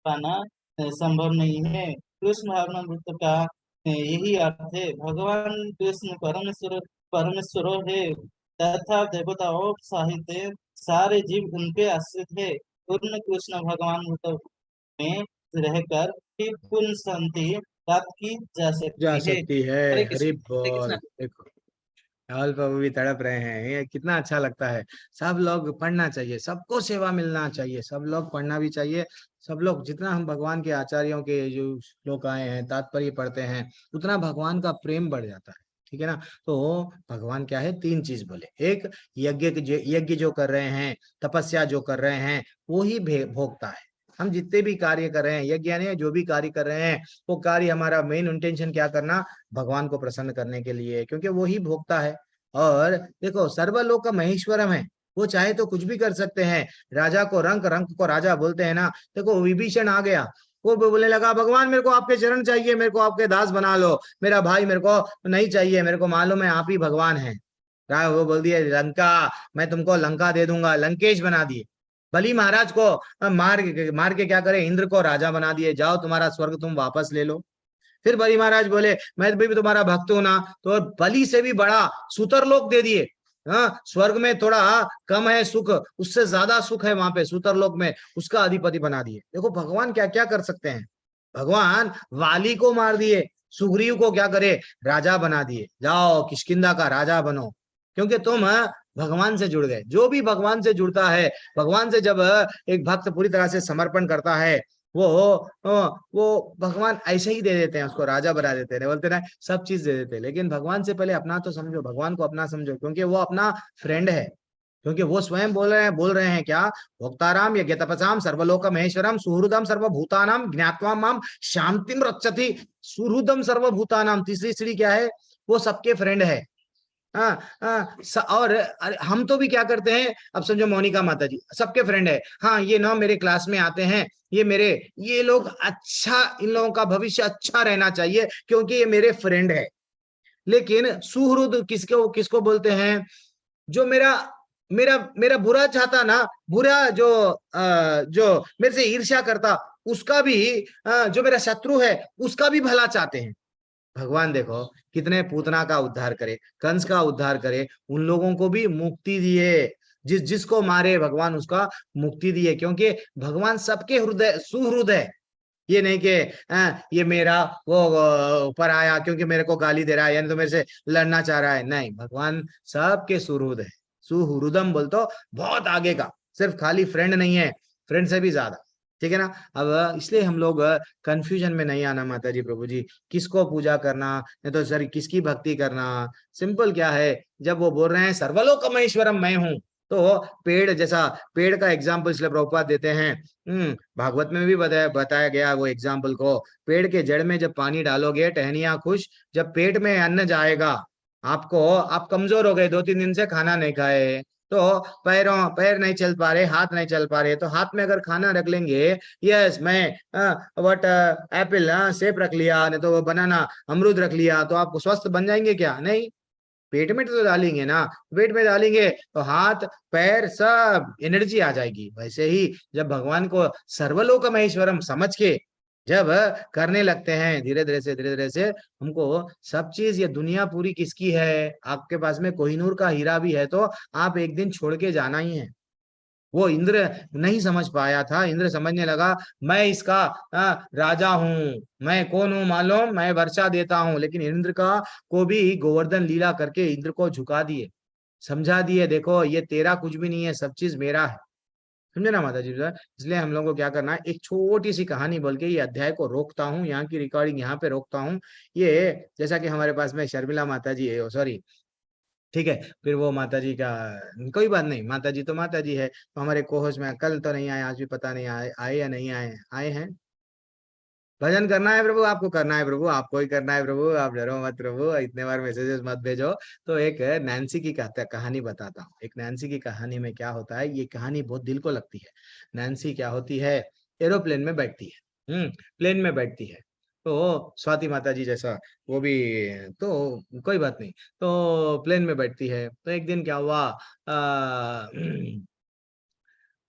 पाना संभव नहीं है। कृष्ण भावनामृत का यही अर्थ है। भगवान कृष्ण परमेश्वर है तथा देवताओं साहित्य सारे जीव उनके आश्रित है। पूर्ण कृष्ण भगवान में रहकर ही पूर्ण शांति प्राप्त की जा सकती है। है। हरे हरि बोल। कृष्ण। देखो राहुल प्रभु भी तड़प रहे हैं, ये कितना अच्छा लगता है। सब लोग पढ़ना चाहिए, सबको सेवा मिलना चाहिए, सब लोग पढ़ना भी चाहिए। सब लोग जितना हम भगवान के आचार्यों के जो श्लोक आए हैं, तात्पर्य पढ़ते हैं, उतना भगवान का प्रेम बढ़ जाता है। ठीक है ना। तो भगवान क्या है, तीन चीज बोले। एक, यज्ञ जो कर रहे हैं, तपस्या जो कर रहे हैं, वो ही भोगता है। हम जितने भी कार्य कर रहे हैं, यज्ञ यानी जो भी कार्य कर रहे हैं, वो कार्य हमारा मेन इंटेंशन क्या करना, भगवान को प्रसन्न करने के लिए, क्योंकि वो ही भोगता है। और देखो सर्वलोक का महेश्वरम है, वो चाहे तो कुछ भी कर सकते हैं। राजा को रंक को राजा बोलते हैं ना। देखो विभीषण आ गया, वो बोलने लगा भगवान मेरे को आपके चरण चाहिए, मेरे को आपके दास बना लो, मेरा भाई मेरे को नहीं चाहिए, मेरे को मालूम है आप ही भगवान हैं। वो बोल दिया लंका, मैं तुमको लंका दे दूंगा, लंकेश बना दिए। बलि महाराज को मार के क्या करे, इंद्र को राजा बना दिए, जाओ तुम्हारा स्वर्ग तुम वापस ले लो। फिर बलि महाराज बोले मैं भी तुम्हारा भक्त हूं ना, तो बलि से भी बड़ा सुतरलोक दे दिए। हाँ, स्वर्ग में थोड़ा कम है सुख, उससे ज्यादा सुख है वहां पे सुतरलोक में, उसका अधिपति बना दिए। देखो भगवान क्या क्या कर सकते हैं। भगवान वाली को मार दिए, सुग्रीव को क्या करे, राजा बना दिए, जाओ किष्किंधा का राजा बनो, क्योंकि तुम भगवान से जुड़ गए। जो भी भगवान से जुड़ता है, भगवान से जब एक भक्त पूरी तरह से समर्पण करता है, वो भगवान ऐसे ही दे देते हैं, उसको राजा बना देते हैं, बोलते ना सब चीज दे देते हैं। लेकिन भगवान से पहले अपना तो समझो, भगवान को अपना समझो, क्योंकि वो अपना फ्रेंड है। क्योंकि वो स्वयं बोल रहे हैं क्या, भोक्ताराम यज्ञ तपसाम सर्वलोक महेश्वरम सुहृदम सर्वभूतानाम ज्ञात्वा माम शांतिम रक्षति। सुहृदम सर्वभूतानाम, तीसरी श्री क्या है, वो सबके फ्रेंड है। और हम तो भी क्या करते हैं, अब समझो मोनिका माता जी सबके फ्रेंड है। हाँ ये ना मेरे क्लास में आते हैं, ये लोग अच्छा, इन लोगों का भविष्य अच्छा रहना चाहिए क्योंकि ये मेरे फ्रेंड है। लेकिन सुहृद किसको बोलते हैं, जो मेरा बुरा चाहता ना, बुरा जो मेरे से ईर्ष्या करता, उसका भी, जो मेरा शत्रु है उसका भी भला चाहते हैं। भगवान देखो कितने पूतना का उद्धार करे, कंस का उद्धार करे, उन लोगों को भी मुक्ति दिए। जिसको मारे भगवान उसका मुक्ति दिए, क्योंकि भगवान सबके हृदय सुहृद है। ये नहीं कि ये मेरा वो ऊपर आया क्योंकि मेरे को गाली दे रहा है, यानी तो मेरे से लड़ना चाह रहा है। नहीं, भगवान सबके सुहृद है। सुहृदम बोल तो बहुत आगे का, सिर्फ खाली फ्रेंड नहीं है, फ्रेंड से भी ज्यादा। ठीक है ना। अब इसलिए हम लोग कंफ्यूजन में नहीं आना माता जी, प्रभु जी, किसको पूजा करना, नहीं तो सर किसकी भक्ति करना। सिंपल क्या है, जब वो बोल रहे हैं सर्वलोकमहेश्वरम मैं हूं, तो पेड़ जैसा, पेड़ का एग्जाम्पल इसलिए प्रभुपाद देते हैं। भागवत में भी बताया गया वो एग्जाम्पल को। पेड़ के जड़ में जब पानी डालोगे टहनियां खुश, जब पेट में अन्न जाएगा आपको, आप कमजोर हो गए, 2-3 दिन से खाना नहीं खाए, तो पैर नहीं चल पा रहे, हाथ नहीं चल पा रहे, तो हाथ में अगर खाना रख लेंगे, यस मैं व्हाट एप्पल सेब रख लिया, नहीं तो वो बनाना अमरूद रख लिया, तो आप स्वस्थ बन जाएंगे क्या? नहीं, पेट में तो डालेंगे ना, पेट में डालेंगे तो हाथ पैर सब एनर्जी आ जाएगी। वैसे ही जब भगवान को सर्वलोक महेश्वरम समझ के जब करने लगते हैं, धीरे धीरे से हमको सब चीज, ये दुनिया पूरी किसकी है? आपके पास में कोहिनूर का हीरा भी है तो आप एक दिन छोड़ के जाना ही है। वो इंद्र नहीं समझ पाया था, इंद्र समझने लगा मैं इसका राजा हूँ, मैं कौन हूँ मालूम, मैं वर्षा देता हूँ, लेकिन इंद्र का को भी गोवर्धन लीला करके इंद्र को झुका दिए, समझा दिए, देखो ये तेरा कुछ भी नहीं है, सब चीज मेरा है। समझे ना माता जी। इसलिए हम लोगों को क्या करना है, एक छोटी सी कहानी बोल के ये अध्याय को रोकता हूँ, यहाँ की रिकॉर्डिंग यहाँ पे रोकता हूँ। ये जैसा कि हमारे पास में शर्मिला माता जी है, सॉरी, ठीक है, फिर वो माता जी का कोई बात नहीं, माता जी तो माता जी है, तो हमारे कोहोश में कल तो नहीं आए, आज भी पता नहीं आए या नहीं आए, आए हैं। भजन करना है प्रभु, आपको करना है प्रभु, आपको ही करना है प्रभु, आप डरो मत प्रभु, इतने बार मैसेजेस मत भेजो। तो एक नैन्सी की कहानी बताता हूँ। एक नैन्सी की कहानी में क्या होता है, ये कहानी बहुत दिल को लगती है। नैन्सी क्या होती है, एरोप्लेन में बैठती है, प्लेन में बैठती है, तो स्वाति माता जी जैसा वो भी, तो कोई बात नहीं, तो प्लेन में बैठती है। तो एक दिन क्या हुआ,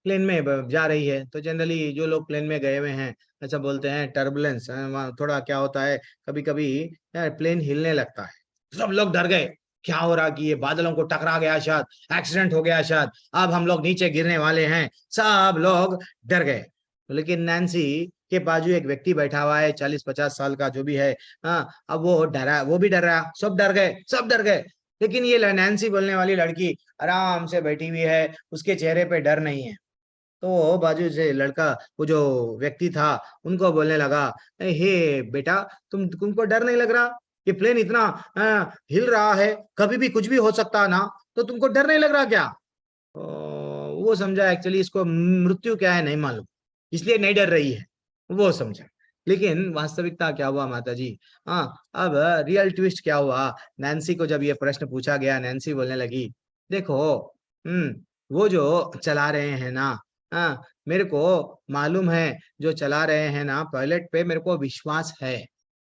प्लेन में जा रही है, तो जनरली जो लोग प्लेन में गए हुए हैं ऐसा बोलते हैं टर्बुलेंस, थोड़ा क्या होता है, कभी कभी यार प्लेन हिलने लगता है, सब लोग डर गए, क्या हो रहा कि ये बादलों को टकरा गया, शायद एक्सीडेंट हो गया, शायद अब हम लोग नीचे गिरने वाले हैं, सब लोग डर गए। लेकिन नैन्सी के बाजू एक व्यक्ति बैठा हुआ है, 40-50 साल का जो भी है, हाँ, अब वो डरा, वो भी डर रहा, सब डर गए, सब डर गए। लेकिन ये नैन्सी बोलने वाली लड़की आराम से बैठी हुई है, उसके चेहरे पे डर नहीं है। तो वो बाजू से लड़का, वो जो व्यक्ति था, उनको बोलने लगा, हे बेटा, तुमको डर नहीं लग रहा? ये प्लेन इतना हिल रहा है, कभी भी कुछ भी हो सकता ना, तो तुमको डर नहीं लग रहा क्या? वो समझा एक्चुअली इसको मृत्यु क्या है नहीं मालूम, इसलिए नहीं डर रही है, वो समझा। लेकिन वास्तविकता क्या हुआ माता जी, हाँ, अब रियल ट्विस्ट क्या हुआ, नैन्सी को जब ये प्रश्न पूछा गया, नैन्सी बोलने लगी, देखो, वो जो चला रहे हैं ना, हाँ, मेरे को मालूम है, जो चला रहे हैं ना पायलट पे मेरे को विश्वास है,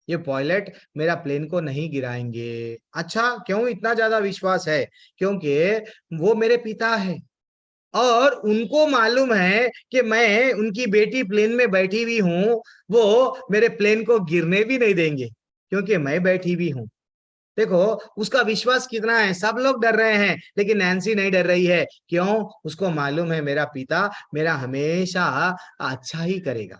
ये पायलट मेरा प्लेन को नहीं गिराएंगे। अच्छा, क्यों इतना ज्यादा विश्वास है? क्योंकि वो मेरे पिता है और उनको मालूम है कि मैं उनकी बेटी प्लेन में बैठी हुई हूँ, वो मेरे प्लेन को गिरने भी नहीं देंगे क्योंकि मैं बैठी हुई हूँ। देखो उसका विश्वास कितना है, सब लोग डर रहे हैं लेकिन नैन्सी नहीं डर रही है। क्यों? उसको मालूम है मेरा पिता मेरा हमेशा अच्छा ही करेगा।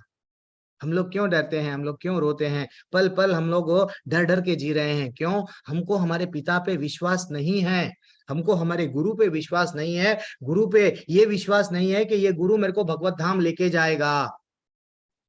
हम लोग क्यों डरते हैं, हम लोग क्यों रोते हैं, पल पल हम लोग डर डर के जी रहे हैं? क्यों? हमको हमारे पिता पे विश्वास नहीं है, हमको हमारे गुरु पे विश्वास नहीं है। गुरु पे ये विश्वास नहीं है कि ये गुरु मेरे को भगवत धाम लेके जाएगा।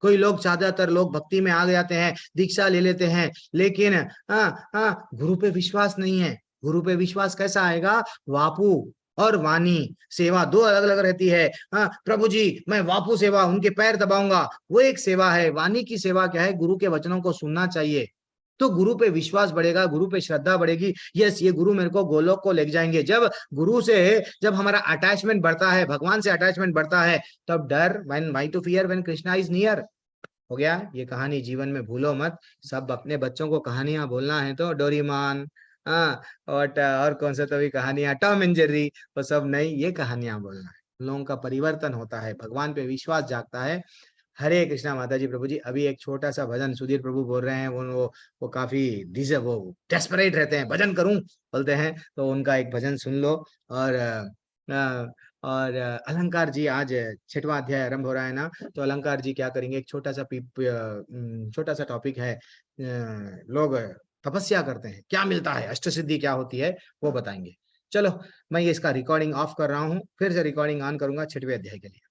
कोई लोग, ज्यादातर लोग भक्ति में आ जाते हैं, दीक्षा ले लेते हैं, लेकिन गुरु पे विश्वास नहीं है। गुरु पे विश्वास कैसा आएगा? वापू और वाणी सेवा दो अलग अलग रहती है। प्रभु जी मैं वापू सेवा उनके पैर दबाऊंगा, वो एक सेवा है। वाणी की सेवा क्या है? गुरु के वचनों को सुनना चाहिए, तो गुरु पे विश्वास बढ़ेगा, गुरु पे श्रद्धा बढ़ेगी। यस, ये गुरु मेरे को गोलोक को ले जाएंगे। जब गुरु से, जब हमारा अटैचमेंट बढ़ता है, भगवान से अटैचमेंट बढ़ता है, तब डर, why to fear when Krishna is near. हो गया। ये कहानी जीवन में भूलो मत। सब अपने बच्चों को कहानियां बोलना है तो डोरीमान, और कौन सा तो भी कहानियां, टॉम एंड जेरी, वो सब नहीं, ये कहानियां बोलना है। लोगों का परिवर्तन होता है, भगवान पे विश्वास जागता है। हरे कृष्णा माता जी। प्रभु जी अभी एक छोटा सा भजन सुधीर प्रभु बोल रहे हैं, वो काफी वो डेस्परेट रहते हैं, भजन करूं बोलते हैं, तो उनका एक भजन सुन लो। और और अलंकार जी, आज 6वां अध्याय आरंभ हो रहा है ना, तो अलंकार जी क्या करेंगे, एक छोटा सा टॉपिक है, लोग तपस्या करते हैं, क्या मिलता है, अष्ट सिद्धि क्या होती है, वो बताएंगे। चलो, मैं ये इसका रिकॉर्डिंग ऑफ कर रहा हूँ, फिर से रिकॉर्डिंग ऑन करूंगा 6वें अध्याय के लिए।